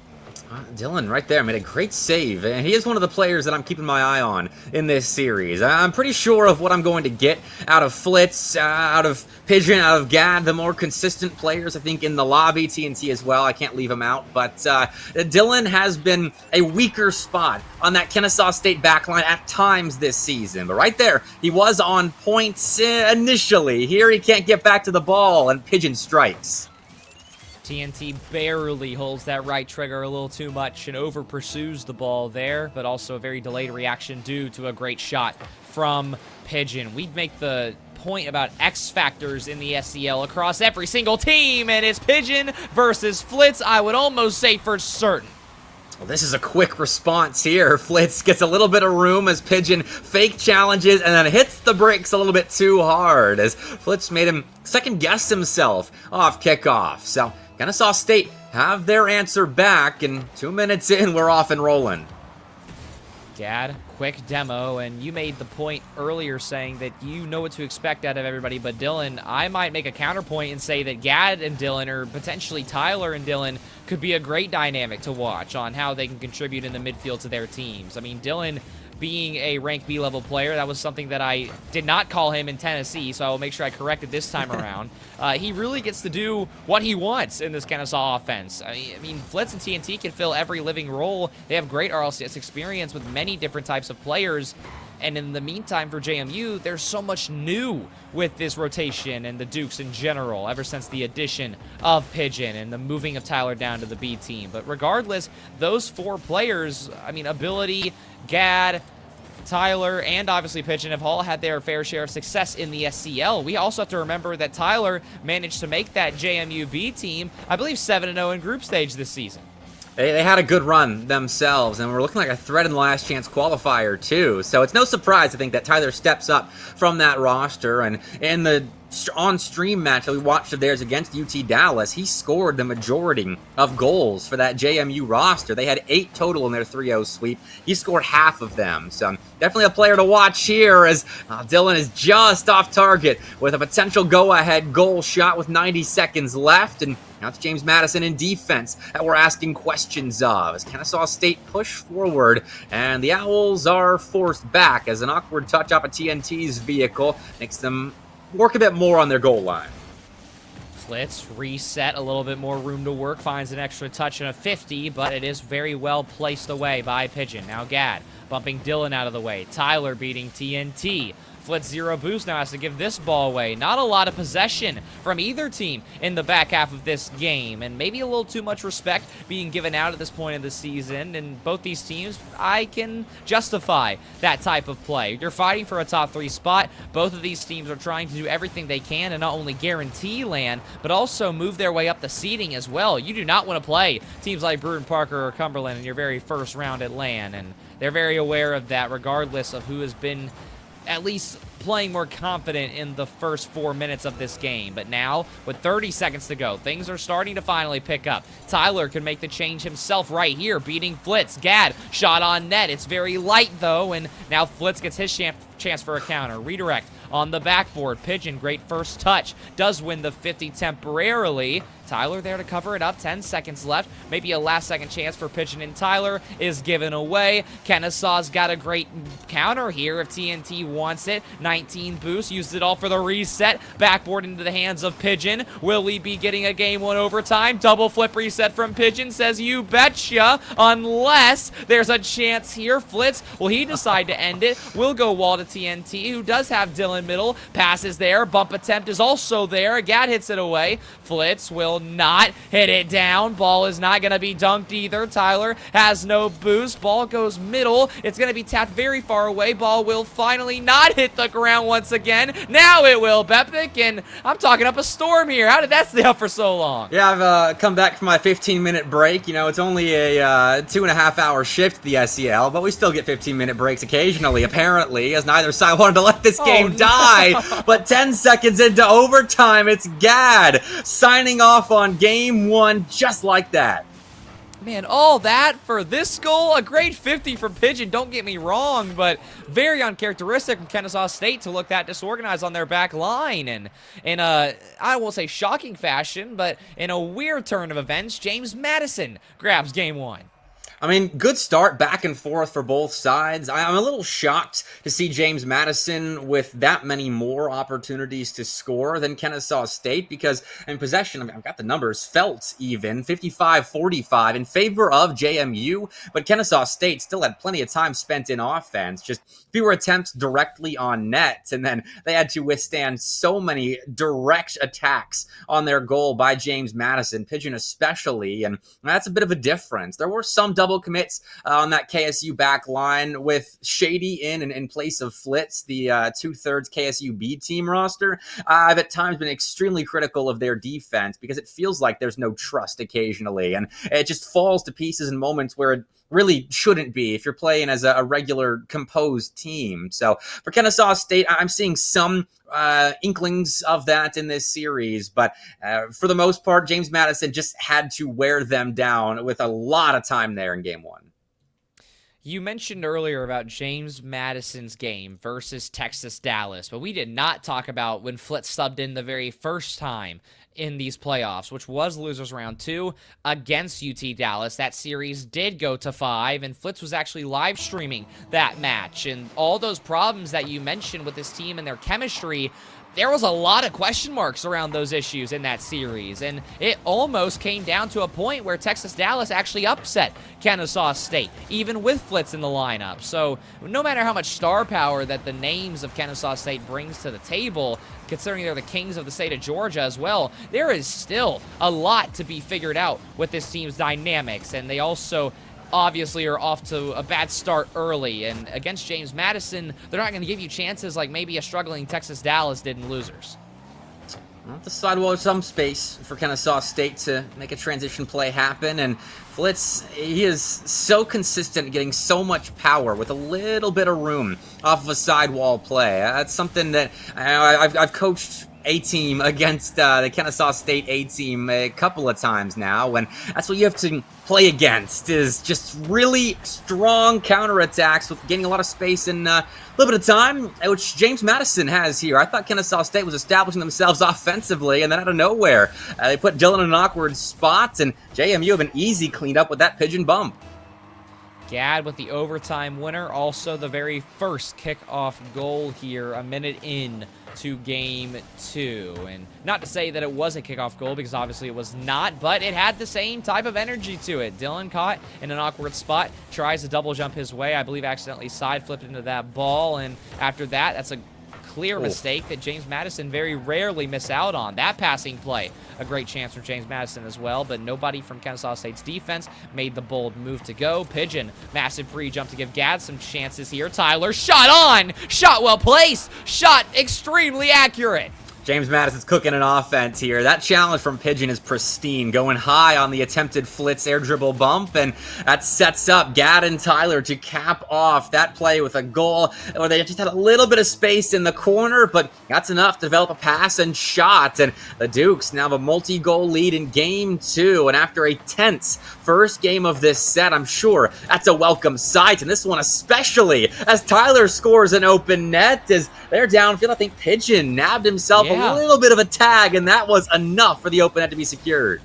Dillon right there made a great save, and he is one of the players that I'm keeping my eye on in this series. I'm pretty sure of what I'm going to get out of Flitz, out of Pigeon, out of Gad, the more consistent players, I think, in the lobby, TNT as well. I can't leave him out, but Dillon has been a weaker spot on that Kennesaw State backline at times this season, but right there, he was on points initially. Here he can't get back to the ball, and Pigeon strikes. TNT barely holds that right trigger a little too much and over pursues the ball there, but also a very delayed reaction due to a great shot from Pigeon. We'd make the point about X factors in the SEL across every single team, and it's Pigeon versus Flitz, I would almost say for certain. Well, this is a quick response here. Flitz gets a little bit of room as Pigeon fake challenges and then hits the brakes a little bit too hard as Flitz made him second guess himself off kickoff. So Kennesaw State have their answer back, and 2 minutes in, we're off and rolling. Gad, quick demo, and you made the point earlier saying that you know what to expect out of everybody but Dillon. I might make a counterpoint and say that Gad and Dillon, or potentially Tyler and Dillon, could be a great dynamic to watch on how they can contribute in the midfield to their teams. I mean, Dillon being a rank B level player, that was something that I did not call him in Tennessee, so I will make sure I correct it this time around. He really gets to do what he wants in this Kennesaw offense. I mean, Flitz and TNT can fill every living role. They have great RLCS experience with many different types of players. And in the meantime, for JMU, there's so much new with this rotation and the Dukes in general, ever since the addition of Pigeon and the moving of Tyler down to the B team. But regardless, those four players, I mean, Ability, Gad, Tyler, and obviously Pigeon have all had their fair share of success in the SCL. We also have to remember that Tyler managed to make that JMU B team, I believe, 7-0 in group stage this season. They had a good run themselves, and we're looking like a threat in the last chance qualifier too. So it's no surprise, I think, that Tyler steps up from that roster. And in the on-stream match that we watched of theirs against UT Dallas, he scored the majority of goals for that JMU roster. They had 8 total in their 3-0 sweep. He scored half of them. So definitely a player to watch here, as Dylan is just off target with a potential go-ahead goal shot with 90 seconds left. And now it's James Madison in defense that we're asking questions of, as Kennesaw State push forward, and the Owls are forced back as an awkward touch off of TNT's vehicle makes them work a bit more on their goal line. Flitz reset, a little bit more room to work, finds an extra touch and a 50, but it is very well placed away by Pigeon. Now Gad bumping Dylan out of the way. Tyler beating TNT. Flitz 0 boost now has to give this ball away. Not a lot of possession from either team in the back half of this game, and maybe a little too much respect being given out at this point of the season. And both these teams, I can justify that type of play. You're fighting for a top 3 spot. Both of these teams are trying to do everything they can to not only guarantee LAN, but also move their way up the seeding as well. You do not want to play teams like Bruton Parker or Cumberland in your very first round at LAN, and they're very aware of that, regardless of who has been at least playing more confident in the first 4 minutes of this game. But now, with 30 seconds to go, things are starting to finally pick up. Tyler can make the change himself right here, beating Flitz. Gad, shot on net. It's very light, though, and now Flitz gets his chance for a counter. Redirect on the backboard. Pigeon, great first touch. Does win the 50 temporarily. Tyler there to cover it up. 10 seconds left. Maybe a last-second chance for Pigeon and Tyler is given away. Kennesaw's got a great counter here if TNT wants it. 19 boost. Used it all for the reset. Backboard into the hands of Pigeon. Will we be getting a game 1 overtime? Double flip reset from Pigeon. Says you betcha. Unless there's a chance here. Flitz, will he decide to end it? Will go wall to TNT, who does have Dylan middle. Passes there. Bump attempt is also there. Gad hits it away. Flitz will not hit it down. Ball is not going to be dunked either. Tyler has no boost. Ball goes middle. It's going to be tapped very far away. Ball will finally not hit the ground once again. Now it will, Bepic, and I'm talking up a storm here. How did that stay up for so long? Yeah, I've come back from my 15-minute break. You know, it's only a 2.5-hour shift to the SEL, but we still get 15-minute breaks occasionally, apparently, as neither side wanted to let this game die. But 10 seconds into overtime, it's Gad signing off on game 1 just like that. Man, all that for this goal? A great 50 from Pigeon, don't get me wrong, but very uncharacteristic from Kennesaw State to look that disorganized on their back line. And in a, I won't say shocking fashion, but in a weird turn of events, James Madison grabs game 1. I mean, good start back and forth for both sides. I'm a little shocked to see James Madison with that many more opportunities to score than Kennesaw State, because in possession, I mean, I've got the numbers, felt even, 55-45 in favor of JMU, but Kennesaw State still had plenty of time spent in offense, just fewer attempts directly on net, and then they had to withstand so many direct attacks on their goal by James Madison, Pigeon especially, and that's a bit of a difference. There were some double commits on that KSU back line with Shady in place of Flitz, the 2/3 KSU B team roster. I've at times been extremely critical of their defense because it feels like there's no trust occasionally, and it just falls to pieces in moments where it really shouldn't be if you're playing as a regular composed team. So for Kennesaw State, I'm seeing some inklings of that in this series, but for the most part, James Madison just had to wear them down with a lot of time there in game 1. You mentioned earlier about James Madison's game versus Texas Dallas, but we did not talk about when Flitz subbed in the very first time in these playoffs, which was losers round 2 against UT Dallas. That series did go to 5, and Flitz was actually live streaming that match. And all those problems that you mentioned with this team and their chemistry, there was a lot of question marks around those issues in that series, and it almost came down to a point where Texas Dallas actually upset Kennesaw State, even with Flitz in the lineup. So no matter how much star power that the names of Kennesaw State brings to the table, considering they're the kings of the state of Georgia as well, there is still a lot to be figured out with this team's dynamics, and they also obviously are off to a bad start early, and against James Madison, they're not going to give you chances like maybe a struggling Texas Dallas did in losers. Off the sidewall with some space for Kennesaw State to make a transition play happen, and Flitz, he is so consistent at getting so much power with a little bit of room off of a sidewall play. That's something that I've coached A-team against the Kennesaw State A-team a couple of times now, and that's what you have to play against, is just really strong counterattacks with getting a lot of space in a little bit of time, which James Madison has here. I thought Kennesaw State was establishing themselves offensively, and then out of nowhere, they put Dylan in an awkward spot, and JMU have an easy cleanup with that pigeon bump. Gad with the overtime winner, also the very first kickoff goal here, a minute in to game 2. And not to say that it was a kickoff goal, because obviously it was not, but it had the same type of energy to it. Dylan caught in an awkward spot, tries to double jump his way, I believe accidentally side flipped into that ball, and after that, that's a clear mistake that James Madison very rarely miss out on. That passing play, a great chance for James Madison as well, but nobody from Kennesaw State's defense made the bold move to go. Pigeon, massive free jump to give Gad some chances here. Tyler, shot on! Shot well placed! Shot extremely accurate! James Madison's cooking an offense here. That challenge from Pigeon is pristine, going high on the attempted Flitz air dribble bump, and that sets up Gad and Tyler to cap off that play with a goal where they just had a little bit of space in the corner, but that's enough to develop a pass and shot, and the Dukes now have a multi-goal lead in game 2, and after a tense first game of this set, I'm sure that's a welcome sight, and this one especially, as Tyler scores an open net, as they're downfield. I think Pigeon nabbed himself a little bit of a tag, and that was enough for the open net to be secured.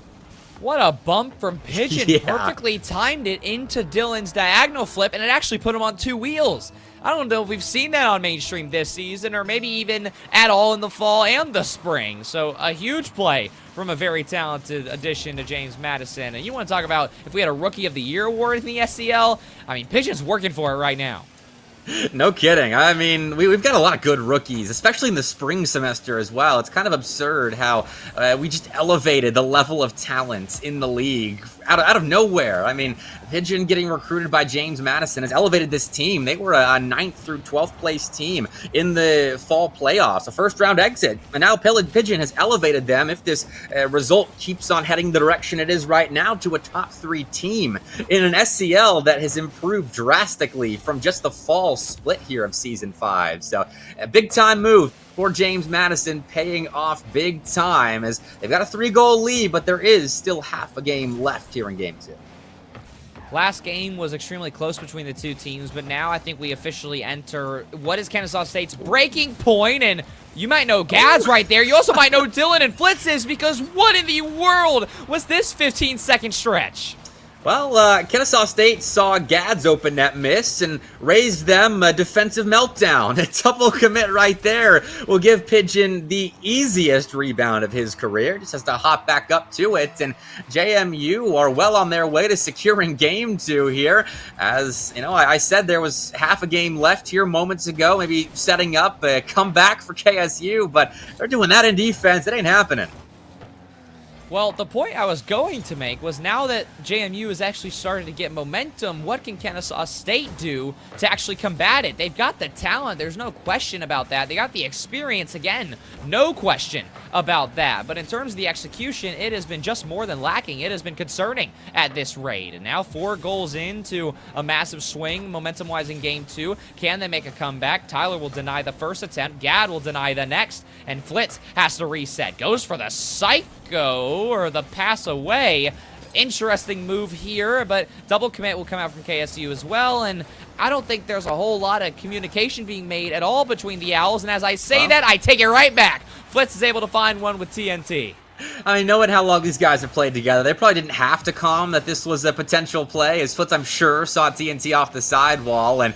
What a bump from Pigeon. Perfectly timed it into Dylan's diagonal flip, and it actually put him on 2 wheels. I don't know if we've seen that on mainstream this season, or maybe even at all in the fall and the spring. So a huge play from a very talented addition to James Madison. And you want to talk about if we had a Rookie of the Year award in the SCL? I mean, Pigeon's working for it right now. No kidding. I mean, we've got a lot of good rookies, especially in the spring semester as well. It's kind of absurd how we just elevated the level of talent in the league out of nowhere. I mean, Pigeon getting recruited by James Madison has elevated this team. They were a 9th through 12th place team in the fall playoffs, a first-round exit, and now Pigeon has elevated them, if this result keeps on heading the direction it is right now, to a top 3 team in an SCL that has improved drastically from just the fall split here of Season 5. So, a big-time move for James Madison, paying off big time, as they've got a 3-goal lead, but there is still half a game left here in Game 2. Last game was extremely close between the two teams, but now I think we officially enter what is Kennesaw State's breaking point, and you might know Gad's right there. You also might know Dylan and Flitz's, because what in the world was this 15-second stretch? Well, Kennesaw State saw Gad's open net miss and raised them a defensive meltdown. A double commit right there will give Pigeon the easiest rebound of his career. Just has to hop back up to it, and JMU are well on their way to securing game 2 here. As, you know, I said there was half a game left here moments ago, maybe setting up a comeback for KSU, but they're doing that in defense. It ain't happening. Well, the point I was going to make was, now that JMU is actually starting to get momentum, what can Kennesaw State do to actually combat it? They've got the talent. There's no question about that. They got the experience, again. No question about that. But in terms of the execution, it has been just more than lacking. It has been concerning at this rate. And now 4 goals into a massive swing, momentum-wise, in Game 2. Can they make a comeback? Tyler will deny the first attempt. Gad will deny the next. And Flitz has to reset. Goes for the psycho, or the pass away. Interesting move here, but double commit will come out from KSU as well, and I don't think there's a whole lot of communication being made at all between the Owls, and as I say that, I take it right back. Flitz is able to find one with TNT. I mean, knowing how long these guys have played together, they probably didn't have to calm that this was a potential play, as Flitz, I'm sure, saw TNT off the sidewall, and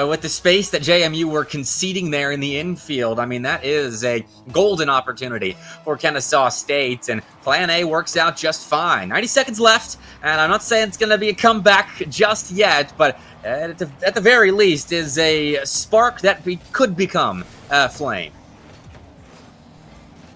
with the space that JMU were conceding there in the infield, I mean, that is a golden opportunity for Kennesaw State, and Plan A works out just fine. 90 seconds left, and I'm not saying it's going to be a comeback just yet, but at the very least is a spark that could become a flame.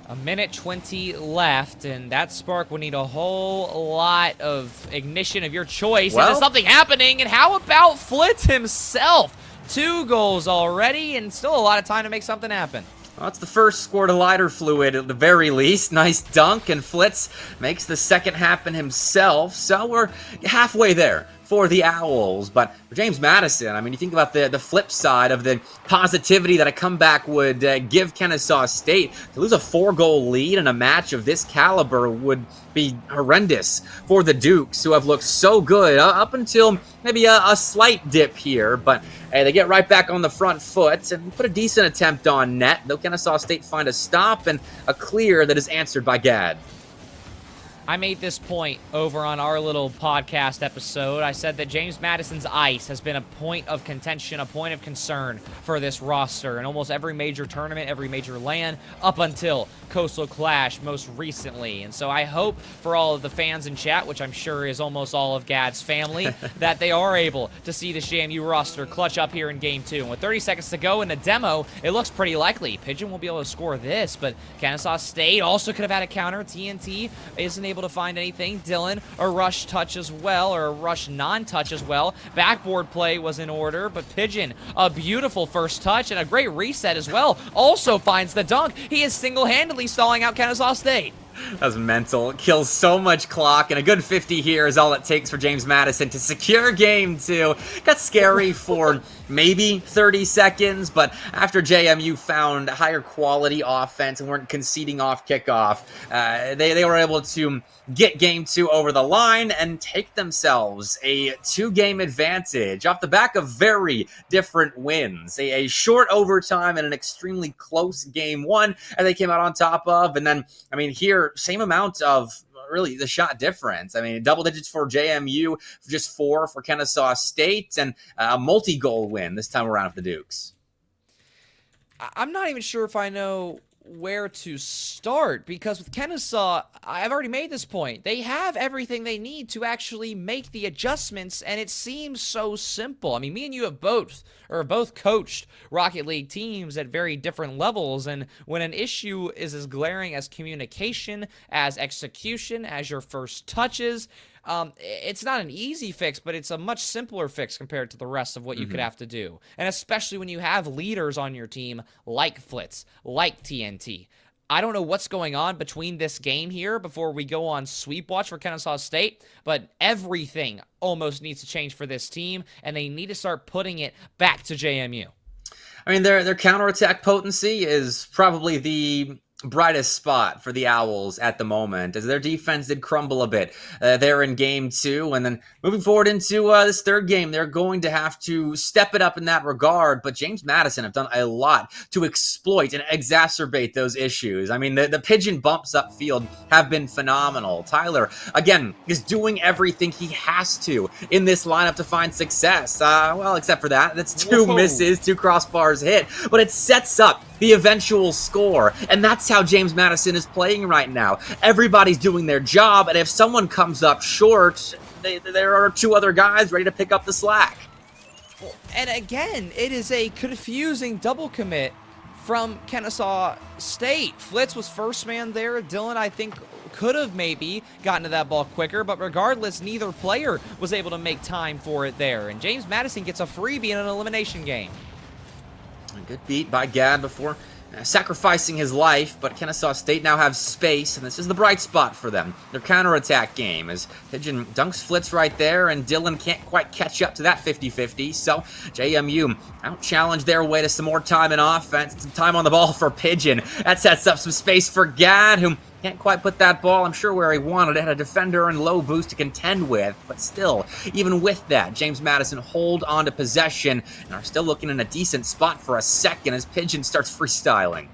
A minute 20 left, and that spark will need a whole lot of ignition of your choice into something happening. And how about Flitz himself? 2 goals already, and still a lot of time to make something happen. Well, it's the first score to lighter fluid at the very least. Nice dunk, and Flitz makes the second happen himself. So we're halfway there for the Owls. But for James Madison, I mean, you think about the flip side of the positivity that a comeback would give Kennesaw State. To lose a 4-goal lead in a match of this caliber would be horrendous for the Dukes, who have looked so good up until maybe a slight dip here. But hey, they get right back on the front foot and put a decent attempt on net, though Kennesaw State find a stop and a clear that is answered by Gad. I made this point over on our little podcast episode. I said that James Madison's ice has been a point of contention, a point of concern for this roster in almost every major tournament, every major LAN, up until Coastal Clash most recently. And so I hope for all of the fans in chat, which I'm sure is almost all of Gad's family, that they are able to see the JMU roster clutch up here in Game 2. And with 30 seconds to go in the demo, it looks pretty likely Pigeon will be able to score this, but Kennesaw State also could have had a counter. TNT isn't able to find anything. Dylan, a rush touch as well, or a rush non-touch as well. Backboard play was in order, but Pigeon, a beautiful first touch and a great reset as well, also finds the dunk. He is single-handedly stalling out Kennesaw State. That's mental. It kills so much clock, and a good 50 here is all it takes for James Madison to secure Game 2. Got scary for maybe 30 seconds, but after JMU found higher quality offense and weren't conceding off kickoff, they were able to get Game 2 over the line and take themselves a 2-game advantage off the back of very different wins. A short overtime and an extremely close Game 1, and they came out on top of, and then, I mean, here, same amount of really the shot difference. I mean, double digits for JMU, just 4 for Kennesaw State, and a multi-goal win this time around for the Dukes. I'm not even sure if I know where to start, because with Kennesaw, I've already made this point. They have everything they need to actually make the adjustments, and it seems so simple. I mean, me and you have both coached Rocket League teams at very different levels, and when an issue is as glaring as communication, as execution, as your first touches, it's not an easy fix, but it's a much simpler fix compared to the rest of what you could have to do. And especially when you have leaders on your team like Flitz, like TNT. I don't know what's going on between this game here before we go on sweep watch for Kennesaw State, but everything almost needs to change for this team, and they need to start putting it back to JMU. I mean, their counterattack potency is probably the brightest spot for the Owls at the moment, as their defense did crumble a bit there in Game 2, and then moving forward into this third game, they're going to have to step it up in that regard, but James Madison have done a lot to exploit and exacerbate those issues. I mean, the pigeon bumps upfield have been phenomenal. Tyler, again, is doing everything he has to in this lineup to find success. Well, except for that, that's 2 misses, 2 crossbars hit, but it sets up the eventual score, and that's how James Madison is playing right now. Everybody's doing their job, and if someone comes up short, there are 2 other guys ready to pick up the slack. And again, it is a confusing double commit from Kennesaw State. Flitz was first man there. Dylan, I think, could have maybe gotten to that ball quicker, but regardless, neither player was able to make time for it there. And James Madison gets a freebie in an elimination game. A good beat by Gad before sacrificing his life, but Kennesaw State now have space, and this is the bright spot for them. Their counterattack game, as Pigeon dunks Flitz right there, and Dylan can't quite catch up to that 50-50, so JMU out-challenge their way to some more time in offense, some time on the ball for Pigeon. That sets up some space for Gad, who can't quite put that ball, I'm sure, where he wanted it. Had a defender and low boost to contend with, but still, even with that, James Madison hold on to possession and are still looking in a decent spot for a second as Pigeon starts freestyling.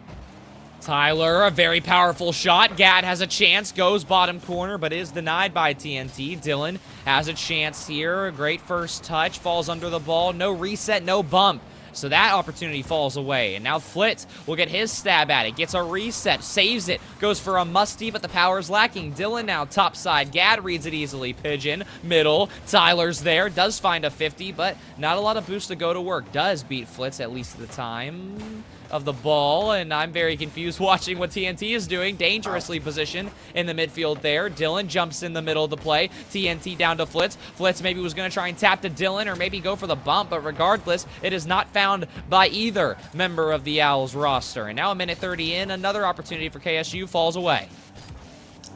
Tyler, a very powerful shot. Gad has a chance, goes bottom corner, but is denied by TNT. Dylan has a chance here. A great first touch, falls under the ball. No reset, no bump. So that opportunity falls away. And now Flitz will get his stab at it. Gets a reset. Saves it. Goes for a musty, but the power's lacking. Dylan now top side. Gad reads it easily. Pigeon. Middle. Tyler's there. Does find a 50, but not a lot of boost to go to work. Does beat Flitz, at least at the time. of the ball, and I'm very confused watching what TNT is doing. Dangerously positioned in the midfield there. Dylan jumps in the middle of the play. TNT down to Flitz. Flitz maybe was going to try and tap to Dylan or maybe go for the bump, but regardless, it is not found by either member of the Owls roster. And now a minute 30 in, another opportunity for KSU falls away.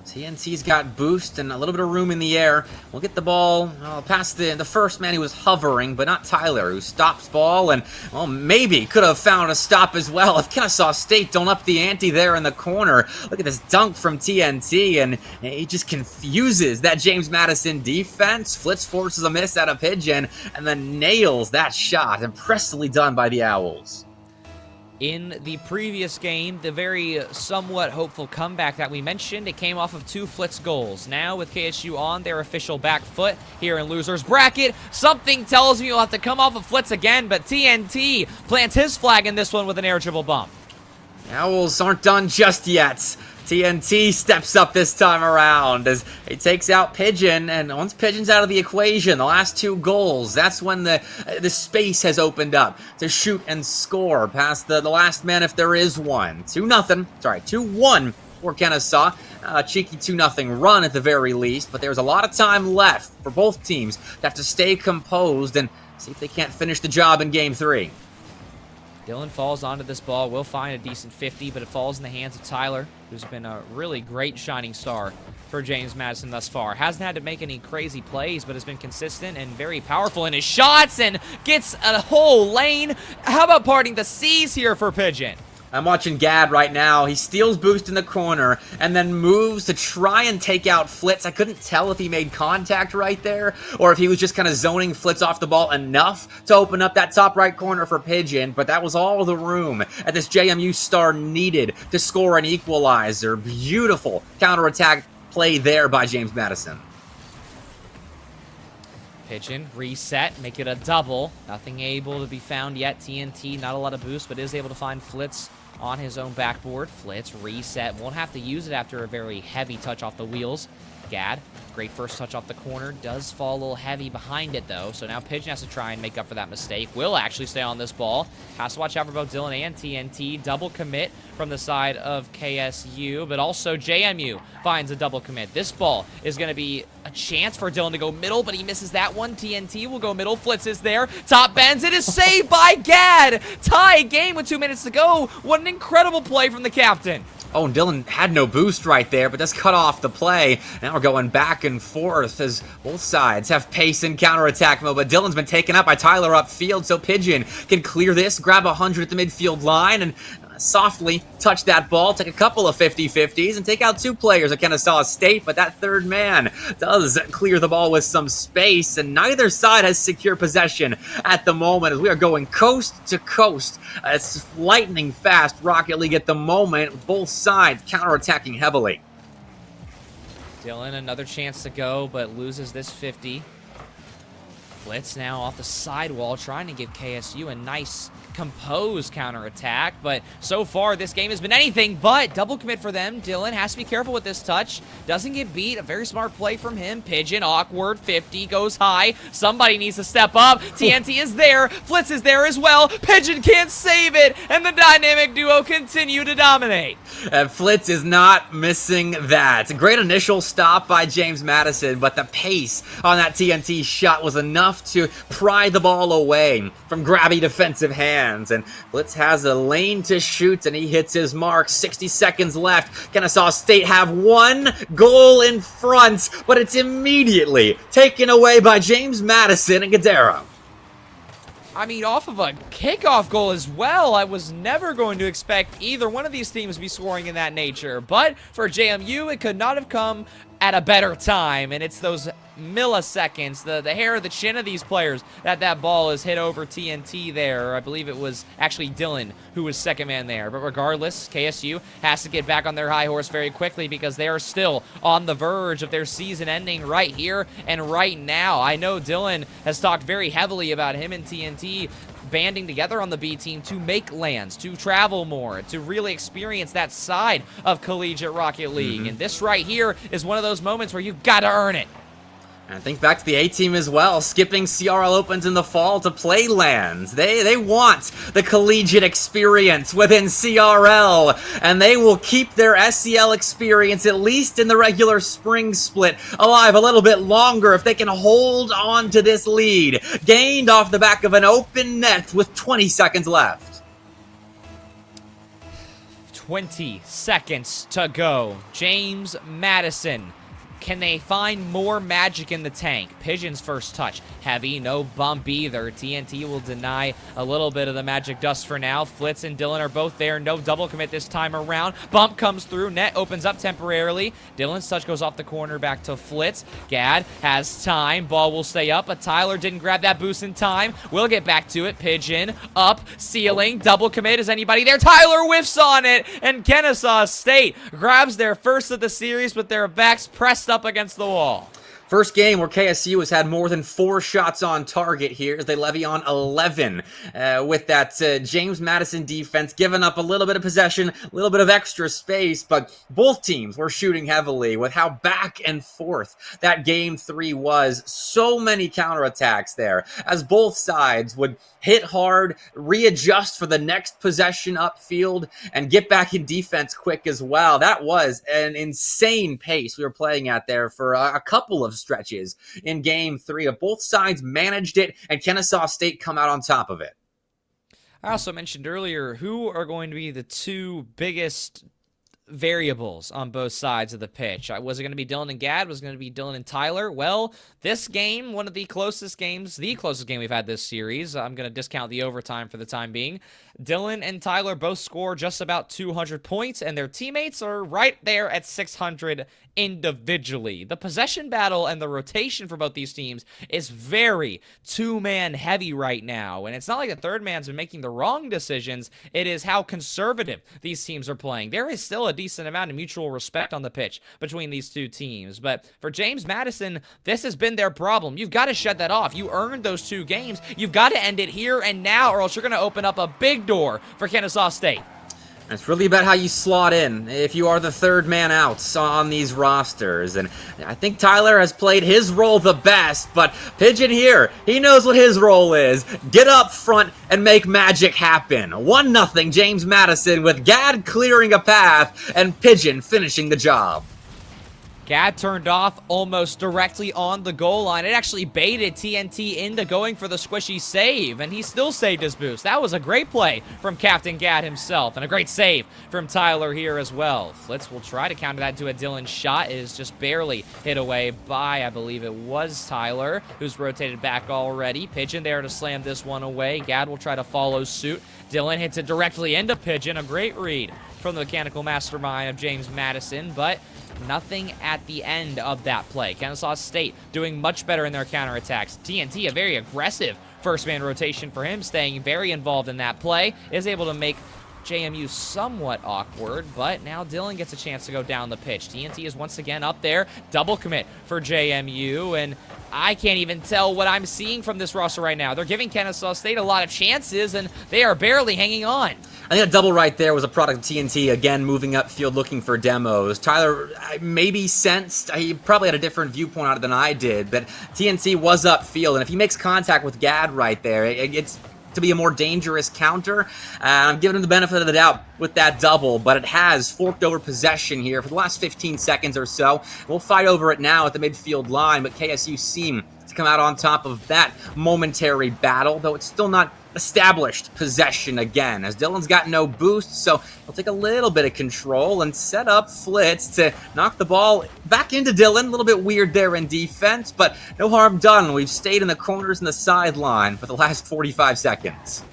TNT's got boost and a little bit of room in the air. We'll get the ball past the first man who was hovering, but not Tyler, who stops ball and, well, maybe could have found a stop as well if Kennesaw State don't up the ante there in the corner. Look at this dunk from TNT, and he just confuses that James Madison defense. Flitz forces a miss out of Pigeon and then nails that shot. Impressively done by the Owls. In the previous game, the very somewhat hopeful comeback that we mentioned, it came off of 2 Flitz goals. Now, with KSU on their official back foot here in loser's bracket, something tells me you'll have to come off of Flitz again, but TNT plants his flag in this one with an air dribble bump. The Owls aren't done just yet. TNT steps up this time around as he takes out Pigeon, and once Pigeon's out of the equation, the last 2 goals, that's when the space has opened up to shoot and score past the last man if there is one. 2-1 for Kennesaw. Cheeky 2-0 run at the very least, but there's a lot of time left for both teams to have to stay composed and see if they can't finish the job in Game 3. Dylan falls onto this ball, will find a decent 50, but it falls in the hands of Tyler, who's been a really great shining star for James Madison thus far. Hasn't had to make any crazy plays, but has been consistent and very powerful in his shots and gets a whole lane. How about parting the seas here for Pigeon? I'm watching Gad right now. He steals boost in the corner and then moves to try and take out Flitz. I couldn't tell if he made contact right there or if he was just kind of zoning Flitz off the ball enough to open up that top right corner for Pigeon, but that was all the room that this JMU star needed to score an equalizer. Beautiful counterattack play there by James Madison. Pigeon, reset, make it a double. Nothing able to be found yet. TNT, not a lot of boost, but is able to find Flitz on his own backboard. Flitz, reset. Won't have to use it after a very heavy touch off the wheels. Gad, great first touch off the corner. Does fall a little heavy behind it, though. So now Pigeon has to try and make up for that mistake. Will actually stay on this ball. Has to watch out for both Dylan and TNT. Double commit from the side of KSU, but also JMU finds a double commit. This ball is going to be a chance for Dylan to go middle, but he misses that one. TNT will go middle. Flitz is there. Top bends. It is saved by Gad. Tie game with 2 minutes to go. What an incredible play from the captain. Oh, and Dylan had no boost right there, but that's cut off the play. Now we're going back and forth as both sides have pace and counterattack mode, but Dylan's been taken up by Tyler upfield, so Pigeon can clear this, grab 100 at the midfield line, and softly touch that ball, take a couple of 50-50s, and take out 2 players at Kennesaw State, but that third man does clear the ball with some space, and neither side has secure possession at the moment as we are going coast to coast. It's lightning fast Rocket League at the moment, both sides counterattacking heavily. Dylan, another chance to go, but loses this 50. Flitz now off the sidewall, trying to give KSU a nice composed counterattack, but so far this game has been anything but double commit for them. Dylan has to be careful with this touch. Doesn't get beat. A very smart play from him. Pigeon, awkward, 50, goes high. Somebody needs to step up. TNT is there. Flitz is there as well. Pigeon can't save it, and the dynamic duo continue to dominate. And Flitz is not missing that. It's a great initial stop by James Madison, but the pace on that TNT shot was enough to pry the ball away from grabby defensive hands. And Flitz has a lane to shoot, and he hits his mark. 60 seconds left. Kennesaw State have 1 goal in front, but it's immediately taken away by James Madison and Gadara. I mean, off of a kickoff goal as well. I was never going to expect either one of these teams to be scoring in that nature. But for JMU, it could not have come at a better time. And it's those milliseconds, the hair of the chin of these players, that ball is hit over TNT there. I believe it was actually Dylan who was second man there. But regardless, KSU has to get back on their high horse very quickly because they are still on the verge of their season ending right here and right now. I know Dylan has talked very heavily about him and TNT banding together on the B team to make lands, to travel more, to really experience that side of collegiate Rocket League. And this right here is one of those moments where you've got to earn it. And think back to the A-Team as well, skipping CRL Opens in the fall to play LANs. They want the collegiate experience within CRL, and they will keep their SCL experience, at least in the regular spring split, alive a little bit longer if they can hold on to this lead, gained off the back of an open net with 20 seconds left. 20 seconds to go. James Madison. Can they find more magic in the tank? Pigeon's first touch. Heavy, no bump either. TNT will deny a little bit of the magic dust for now. Flitz and Dylan are both there. No double commit this time around. Bump comes through. Net opens up temporarily. Dylan's touch goes off the corner back to Flitz. Gad has time. Ball will stay up, but Tyler didn't grab that boost in time. We'll get back to it. Pigeon up, ceiling, double commit. Is anybody there? Tyler whiffs on it, and Kennesaw State grabs their first of the series with their backs pressed up against the wall. First game where KSU has had more than 4 shots on target here as they levy on 11 with that James Madison defense, giving up a little bit of possession, a little bit of extra space, but both teams were shooting heavily with how back and forth that game 3 was. So many counterattacks there as both sides would hit hard, readjust for the next possession upfield, and get back in defense quick as well. That was an insane pace we were playing at there for a couple of stretches in game 3. Both sides managed it, and Kennesaw State come out on top of it. I also mentioned earlier who are going to be the 2 biggest variables on both sides of the pitch. Was it going to be Dylan and Gad? Was it going to be Dylan and Tyler? Well, this game, one of the closest games, the closest game we've had this series. I'm going to discount the overtime for the time being. Dylan and Tyler both score just about 200 points, and their teammates are right there at 600 individually. The possession battle and the rotation for both these teams is very 2-man heavy right now, and it's not like the third man's been making the wrong decisions. It is how conservative these teams are playing. There is still a decent amount of mutual respect on the pitch between these two teams, but for James Madison, this has been their problem. You've got to shut that off. You earned those 2 games. You've got to end it here and now, or else you're going to open up a big door for Kennesaw State. It's really about how you slot in if you are the third man out on these rosters. And I think Tyler has played his role the best, but Pigeon here, he knows what his role is. Get up front and make magic happen. 1-0 James Madison with Gad clearing a path and Pigeon finishing the job. Gad turned off almost directly on the goal line. It actually baited TNT into going for the squishy save, and he still saved his boost. That was a great play from Captain Gad himself, and a great save from Tyler here as well. Flitz will try to counter that to a Dylan shot. It is just barely hit away by, I believe it was Tyler, who's rotated back already. Pigeon there to slam this one away. Gad will try to follow suit. Dylan hits it directly into Pigeon. A great read from the mechanical mastermind of James Madison, but nothing at the end of that play. Kennesaw State doing much better in their counterattacks. TNT, a very aggressive first-man rotation for him, staying very involved in that play, is able to make JMU somewhat awkward, but now Dylan gets a chance to go down the pitch. TNT is once again up there. Double commit for JMU, and I can't even tell what I'm seeing from this roster right now. They're giving Kennesaw State a lot of chances, and they are barely hanging on. I think a double right there was a product of TNT, again, moving upfield looking for demos. Tyler maybe sensed, he probably had a different viewpoint on it than I did, but TNT was upfield, and if he makes contact with Gad right there, it's to be a more dangerous counter. I'm giving him the benefit of the doubt with that double, but it has forked over possession here for the last 15 seconds or so. We'll fight over it now at the midfield line, but KSU seem to come out on top of that momentary battle, though it's still not established possession again, as Dylan's got no boost, so he'll take a little bit of control and set up Flitz to knock the ball back into Dylan. A little bit weird there in defense, but no harm done. We've stayed in the corners and the sideline for the last 45 seconds.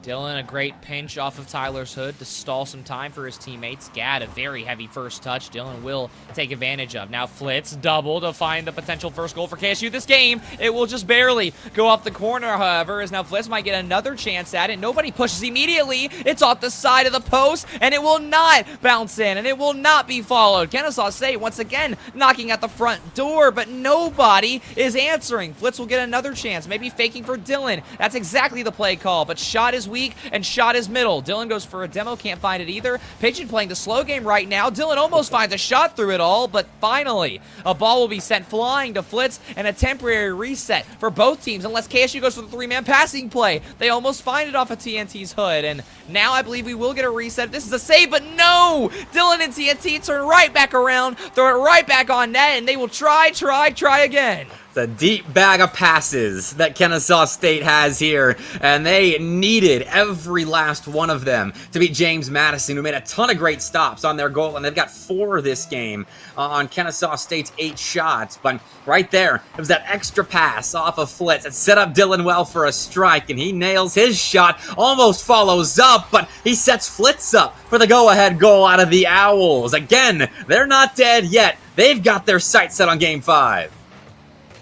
Dylan, a great pinch off of Tyler's hood to stall some time for his teammates. Gad, a very heavy first touch. Dylan will take advantage of. Now Flitz, double to find the potential first goal for KSU this game. It will just barely go off the corner, however, as now Flitz might get another chance at it. Nobody pushes immediately. It's off the side of the post, and it will not bounce in, and it will not be followed. Kennesaw State, once again, knocking at the front door, but nobody is answering. Flitz will get another chance, maybe faking for Dylan. That's exactly the play call, but shot is weak weak and shot his middle. Dylan goes for a demo, can't find it either. Pigeon playing the slow game right now. Dylan almost finds a shot through it all, but finally, a ball will be sent flying to Flitz and a temporary reset for both teams unless KSU goes for the three-man passing play. They almost find it off of TNT's hood, and now I believe we will get a reset. This is a save, but no! Dylan and TNT turn right back around, throw it right back on net, and they will try again. The deep bag of passes that Kennesaw State has here, and they needed every last one of them to beat James Madison, who made a ton of great stops on their goal, and they've got 4 this game on Kennesaw State's 8 shots. But right there, it was that extra pass off of Flitz that set up Dylan well for a strike, and he nails his shot, almost follows up, but he sets Flitz up for the go-ahead goal out of the Owls. Again, they're not dead yet. They've got their sights set on Game 5.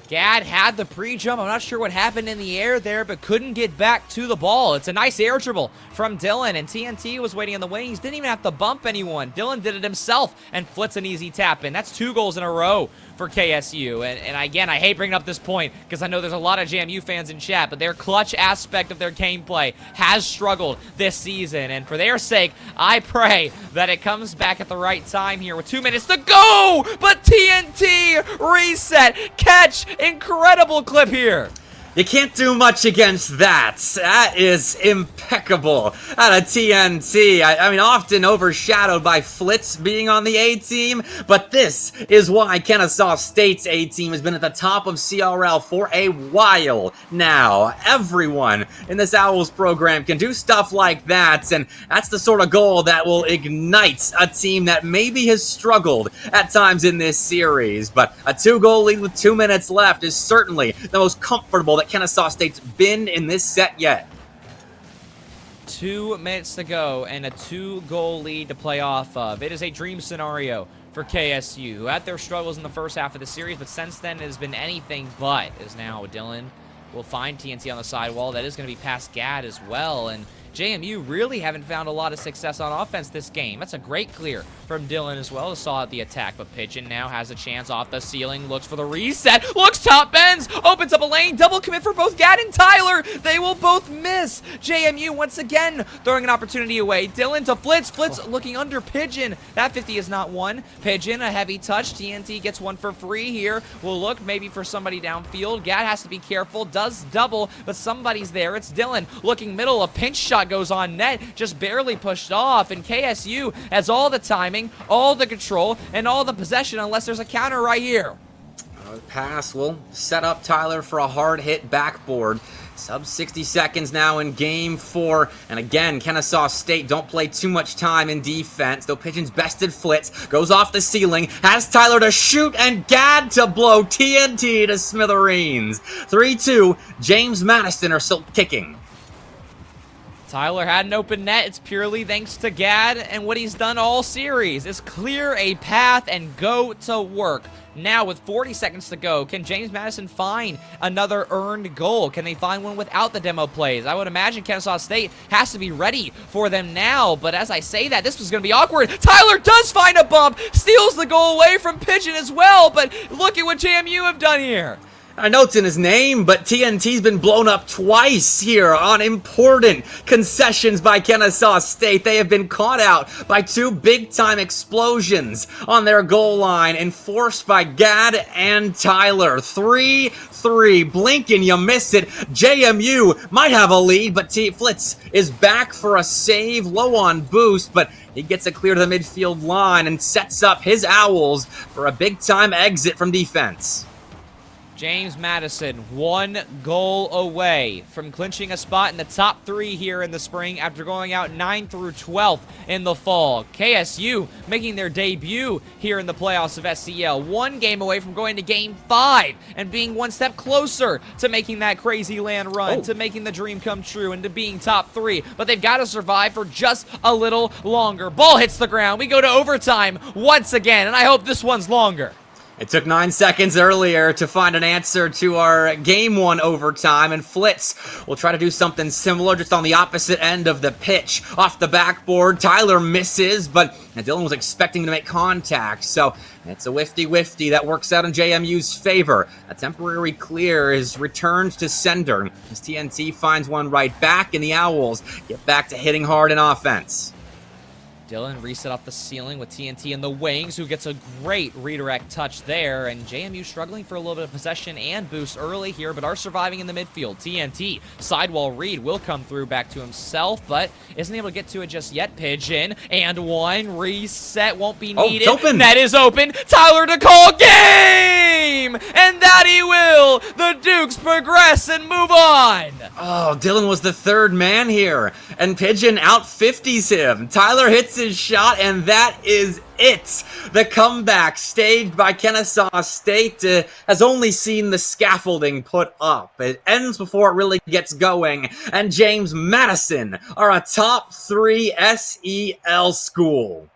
Gad had the pre-jump. I'm not sure what happened in the air there, but couldn't get back to the ball. It's a nice air dribble from Dylan, and TNT was waiting in the wings. Didn't even have to bump anyone. Dylan did it himself and Flitz an easy tap in. That's 2 goals in a row for KSU. And again, I hate bringing up this point because I know there's a lot of JMU fans in chat, but their clutch aspect of their gameplay has struggled this season. And for their sake, I pray that it comes back at the right time here with 2 minutes to go. But TNT reset, catch, incredible clip here. You can't do much against that. That is impeccable out of TNT. I mean, often overshadowed by Flitz being on the A team, but this is why Kennesaw State's A team has been at the top of CRL for a while now. Everyone in this Owls program can do stuff like that, and that's the sort of goal that will ignite a team that maybe has struggled at times in this series. But a 2-goal lead with 2 minutes left is certainly the most comfortable that Kennesaw State's been in this set yet. 2 minutes to go and a 2-goal lead to play off of. It is a dream scenario for KSU, who had their struggles in the first half of the series, but since then it has been anything but. As now Dylan will find TNT on the sidewall. That is going to be past Gad as well, and JMU really haven't found a lot of success on offense this game. That's a great clear from Dylan as well to saw out the attack, but Pigeon now has a chance off the ceiling, looks for the reset, looks top bends, opens up a lane, double commit for both Gad and Tyler. They will both miss. JMU once again throwing an opportunity away. Dylan to Flitz. Flitz looking under Pigeon. That 50 is not one. Pigeon, a heavy touch. TNT gets one for free here. We'll look maybe for somebody downfield. Gad has to be careful, does double, but somebody's there. It's Dylan looking middle, a pinch shot goes on net, just barely pushed off, and KSU has all the timing, all the control, and all the possession unless there's a counter right here. Pass will set up Tyler for a hard hit backboard. Sub 60 seconds now in Game 4, and again, Kennesaw State don't play too much time in defense, though Pigeon's bested Flitz, goes off the ceiling, has Tyler to shoot, and Gad to blow TNT to smithereens. 3-2, James Madison are still kicking. Tyler had an open net. It's purely thanks to Gad, and what he's done all series is clear a path and go to work. Now, with 40 seconds to go, can James Madison find another earned goal? Can they find one without the demo plays? I would imagine Kennesaw State has to be ready for them now, but as I say that, this was going to be awkward. Tyler does find a bump, steals the goal away from Pigeon as well, but look at what JMU have done here. I know it's in his name, but TNT's been blown up twice here on important concessions by Kennesaw State. They have been caught out by 2 big-time explosions on their goal line, enforced by Gad and Tyler. 3-3. Blink and you miss it. JMU might have a lead, but Flitz is back for a save, low on boost, but he gets it clear to the midfield line and sets up his Owls for a big-time exit from defense. James Madison, 1 goal away from clinching a spot in the top 3 here in the spring after going out 9 through 12th in the fall. KSU making their debut here in the playoffs of SCL. 1 game away from going to Game 5 and being 1 step closer to making that crazy land run, to making the dream come true, and to being top 3. But they've got to survive for just a little longer. Ball hits the ground. We go to overtime once again, and I hope this one's longer. It took 9 seconds earlier to find an answer to our game 1 overtime, and Flitz will try to do something similar just on the opposite end of the pitch. Off the backboard, Tyler misses, but Dylan was expecting to make contact, so it's a whifty that works out in JMU's favor. A temporary clear is returned to sender as TNT finds one right back, and the Owls get back to hitting hard in offense. Dylan reset off the ceiling with TNT in the wings, who gets a great redirect touch there, and JMU struggling for a little bit of possession and boost early here, but are surviving in the midfield. TNT, sidewall read, will come through back to himself, but isn't able to get to it just yet. Pigeon, and one, reset, won't be needed. Oh, it's open. Net is open. Tyler to call game! And that he will! The Dukes progress and move on! Oh, Dylan was the third man here, and Pigeon out 50s him. Tyler hits his shot, and that is it. The comeback staged by Kennesaw State has only seen the scaffolding put up. It ends before it really gets going, and James Madison are a top 3 SEL school.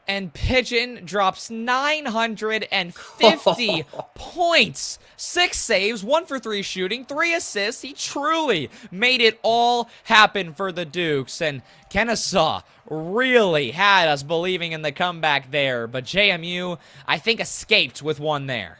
And Pigeon drops 950 points. 6 saves, 1 for 3 shooting, 3 assists. He truly made it all happen for the Dukes. And Kennesaw really had us believing in the comeback there. But JMU, I think, escaped with one there.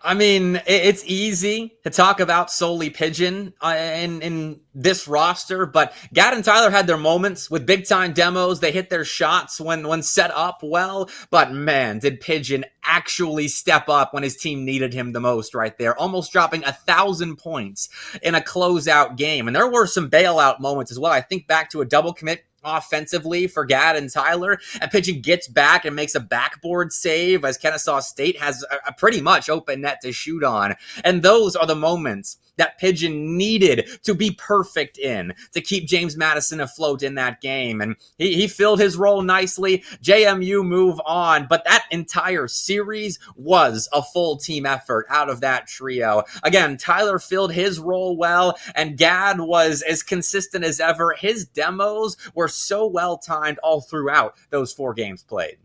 I mean, it's easy to talk about solely Pigeon in this roster, but Gad and Tyler had their moments with big-time demos. They hit their shots when set up well, but man, did Pigeon actually step up when his team needed him the most right there, almost dropping 1,000 points in a closeout game. And there were some bailout moments as well. I think back to a double commit offensively for Gad and Tyler, and Pigeon gets back and makes a backboard save as Kennesaw State has a pretty much open net to shoot on. And those are the moments that Pigeon needed to be perfect in to keep James Madison afloat in that game. And he filled his role nicely. JMU move on, but that entire series was a full team effort out of that trio. Again, Tyler filled his role well, and Gad was as consistent as ever. His demos were so well timed all throughout those 4 games played.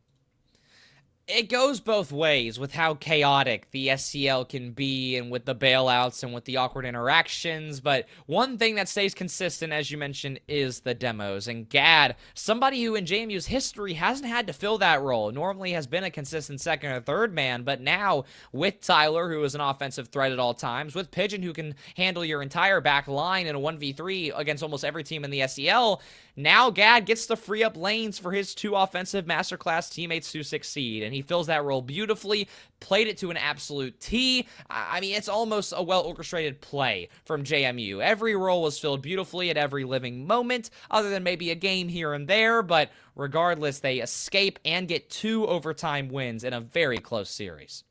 It goes both ways with how chaotic the SCL can be and with the bailouts and with the awkward interactions, but one thing that stays consistent, as you mentioned, is the demos. And Gad, somebody who in JMU's history hasn't had to fill that role, normally has been a consistent second or third man, but now with Tyler, who is an offensive threat at all times, with Pigeon, who can handle your entire back line in a 1v3 against almost every team in the SCL, now Gad gets to free up lanes for his 2 offensive masterclass teammates to succeed, and he fills that role beautifully, played it to an absolute T. I mean, it's almost a well-orchestrated play from JMU. Every role was filled beautifully at every living moment, other than maybe a game here and there, but regardless, they escape and get 2 overtime wins in a very close series.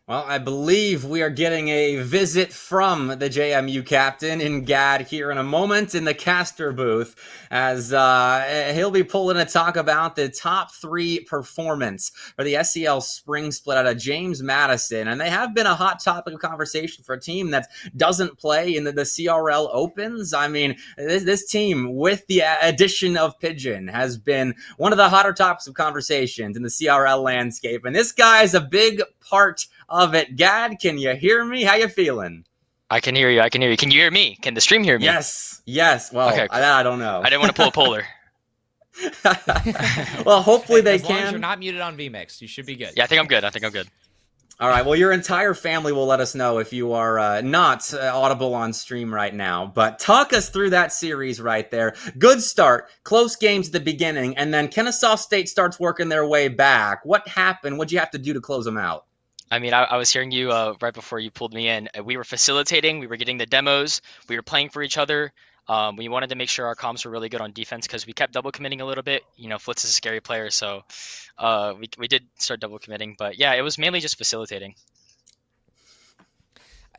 Well, I believe we are getting a visit from the JMU captain in Gad here in a moment in the caster booth, as he'll be pulling to talk about the top 3 performance for the SEL spring split out of James Madison. And they have been a hot topic of conversation for a team that doesn't play in the CRL Opens. I mean, this team, with the addition of Pigeon, has been one of the hotter topics of conversations in the CRL landscape. And this guy is a big part of it. Gad, can you hear me? How you feeling? I can hear you. Can you hear me? Can the stream hear me? Yes. Well, okay, cool. I don't know. I didn't want to pull a polar. Well, hopefully they as can. As long as you're not muted on VMix, you should be good. Yeah, I think I'm good. All right. Well, your entire family will let us know if you are not audible on stream right now. But talk us through that series right there. Good start, close games at the beginning, and then Kennesaw State starts working their way back. What happened? What'd you have to do to close them out? I mean, I was hearing you right before you pulled me in. We were facilitating. We were getting the demos. We were playing for each other. We wanted to make sure our comms were really good on defense because we kept double committing a little bit. You know, Flitz is a scary player, so we did start double committing. But yeah, it was mainly just facilitating.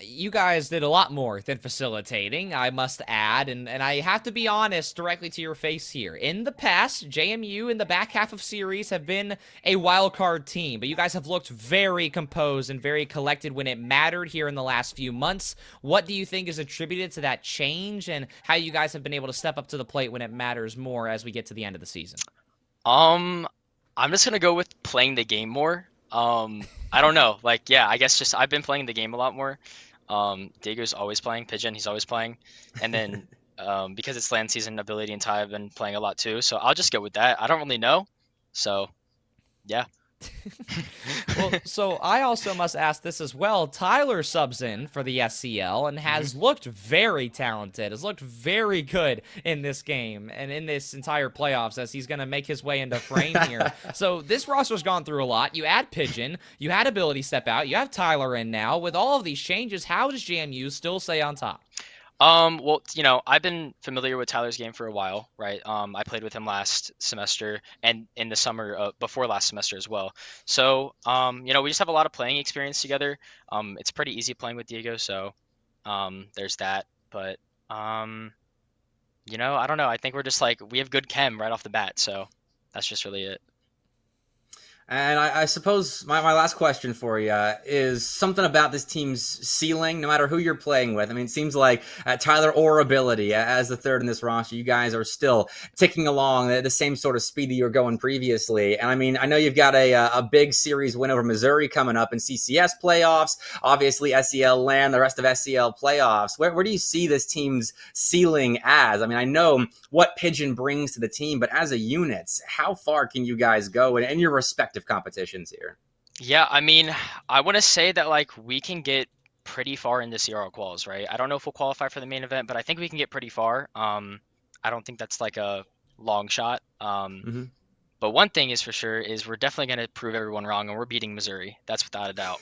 You guys did a lot more than facilitating, I must add, and I have to be honest directly to your face here. In the past, JMU in the back half of series have been a wild card team, but you guys have looked very composed and very collected when it mattered here in the last few months. What do you think is attributed to that change, and how you guys have been able to step up to the plate when it matters more as we get to the end of the season? I'm just gonna go with playing the game more. I don't know. Like, yeah, I guess just I've been playing the game a lot more. Diego's always playing. Pigeon, he's always playing. And then because it's land season, Ability and Ty have been playing a lot too. So I'll just go with that. I don't really know. So yeah. Well, so I also must ask this as well. Tyler subs in for the SCL and has looked very talented, has looked very good in this game and in this entire playoffs as he's going to make his way into frame here. So this roster's gone through a lot. You add Pigeon, you had Ability step out, you have Tyler in now. With all of these changes, how does JMU still stay on top? Well, I've been familiar with Tyler's game for a while, right? I played with him last semester and in the summer before last semester as well. So, we just have a lot of playing experience together. It's pretty easy playing with Diego, so there's that. But, I don't know. I think we're just like we have good chem right off the bat, so that's just really it. And I suppose my last question for you is something about this team's ceiling, no matter who you're playing with. I mean, it seems like Tyler or Ability, as the third in this roster, you guys are still ticking along at the same sort of speed that you were going previously. And I mean, I know you've got a big series win over Missouri coming up in CCS playoffs, obviously SEL LAN, the rest of SEL playoffs. Where do you see this team's ceiling as? I mean, I know what Pigeon brings to the team, but as a unit, how far can you guys go in your respective competitions here? Yeah, I mean, I want to say that like we can get pretty far in the CRL quals, right? I don't know if we'll qualify for the main event, but I think we can get pretty far. I don't think that's like a long shot. But one thing is for sure is we're definitely going to prove everyone wrong, and we're beating Missouri. That's without a doubt.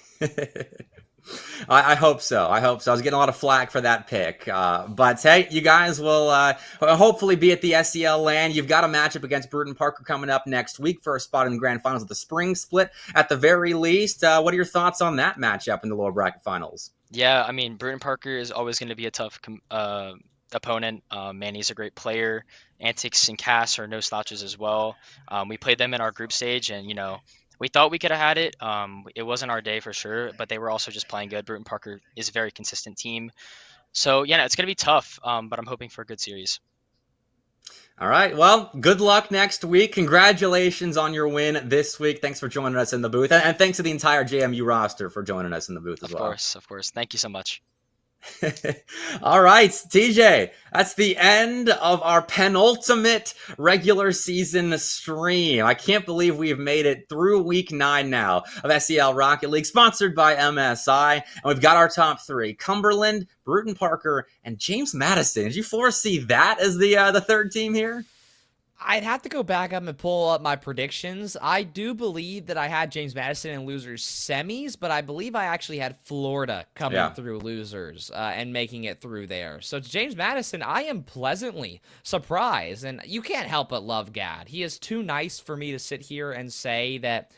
I hope so. I hope so. I was getting a lot of flack for that pick. But hey, you guys will hopefully be at the SEL LAN. You've got a matchup against Bruton Parker coming up next week for a spot in the grand finals of the spring split at the very least. What are your thoughts on that matchup in the lower bracket finals? Yeah, I mean, Bruton Parker is always going to be a tough opponent. Manny's a great player. Antics and Cass are no slouches as well. We played them in our group stage, and we thought we could have had it. It wasn't our day for sure, but they were also just playing good. Bruton Parker is a very consistent team. So, yeah, it's going to be tough, but I'm hoping for a good series. All right. Well, good luck next week. Congratulations on your win this week. Thanks for joining us in the booth. And thanks to the entire JMU roster for joining us in the booth as well. Of course. Thank you so much. All right, TJ, that's the end of our penultimate regular season stream. I can't believe we've made it through week 9 now of SEL Rocket League, sponsored by MSI. And we've got our top 3, Cumberland, Bruton Parker, and James Madison. Did you foresee that as the third team here? I'd have to go back up and pull up my predictions. I do believe that I had James Madison in losers semis, but I believe I actually had Florida coming through losers and making it through there. So to James Madison, I am pleasantly surprised, and you can't help but love Gad. He is too nice for me to sit here and say that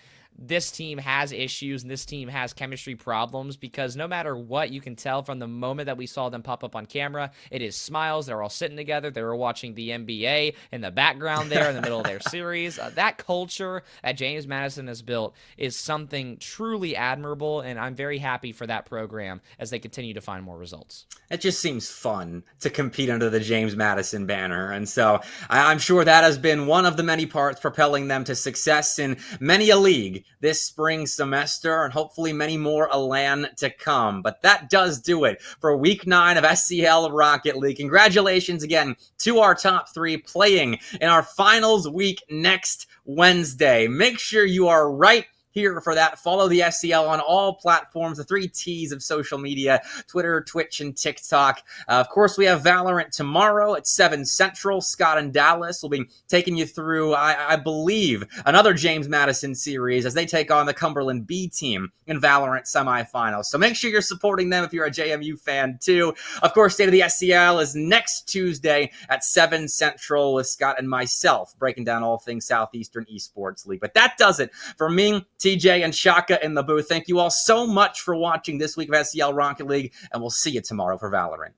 this team has issues and this team has chemistry problems, because no matter what, you can tell from the moment that we saw them pop up on camera, it is smiles. They're all sitting together. They were watching the NBA in the background there in the middle of their series. That culture that James Madison has built is something truly admirable, and I'm very happy for that program as they continue to find more results. It just seems fun to compete under the James Madison banner. And so I'm sure that has been one of the many parts propelling them to success in many a league this spring semester, and hopefully many more a LAN to come. But that does do it for week 9 of SCL Rocket League. Congratulations again to our top 3 playing in our finals week next Wednesday. Make sure you are right here for that. Follow the SCL on all platforms, the 3 T's of social media, Twitter, Twitch, and TikTok. Of course, we have Valorant tomorrow at 7 Central. Scott and Dallas will be taking you through, I believe, another James Madison series as they take on the Cumberland B team in Valorant semifinals. So make sure you're supporting them if you're a JMU fan too. Of course, State of the SCL is next Tuesday at 7 Central with Scott and myself breaking down all things Southeastern Esports League. But that does it for me, TJ, and Shaka in the booth. Thank you all so much for watching this week of SEL Rocket League, and we'll see you tomorrow for Valorant.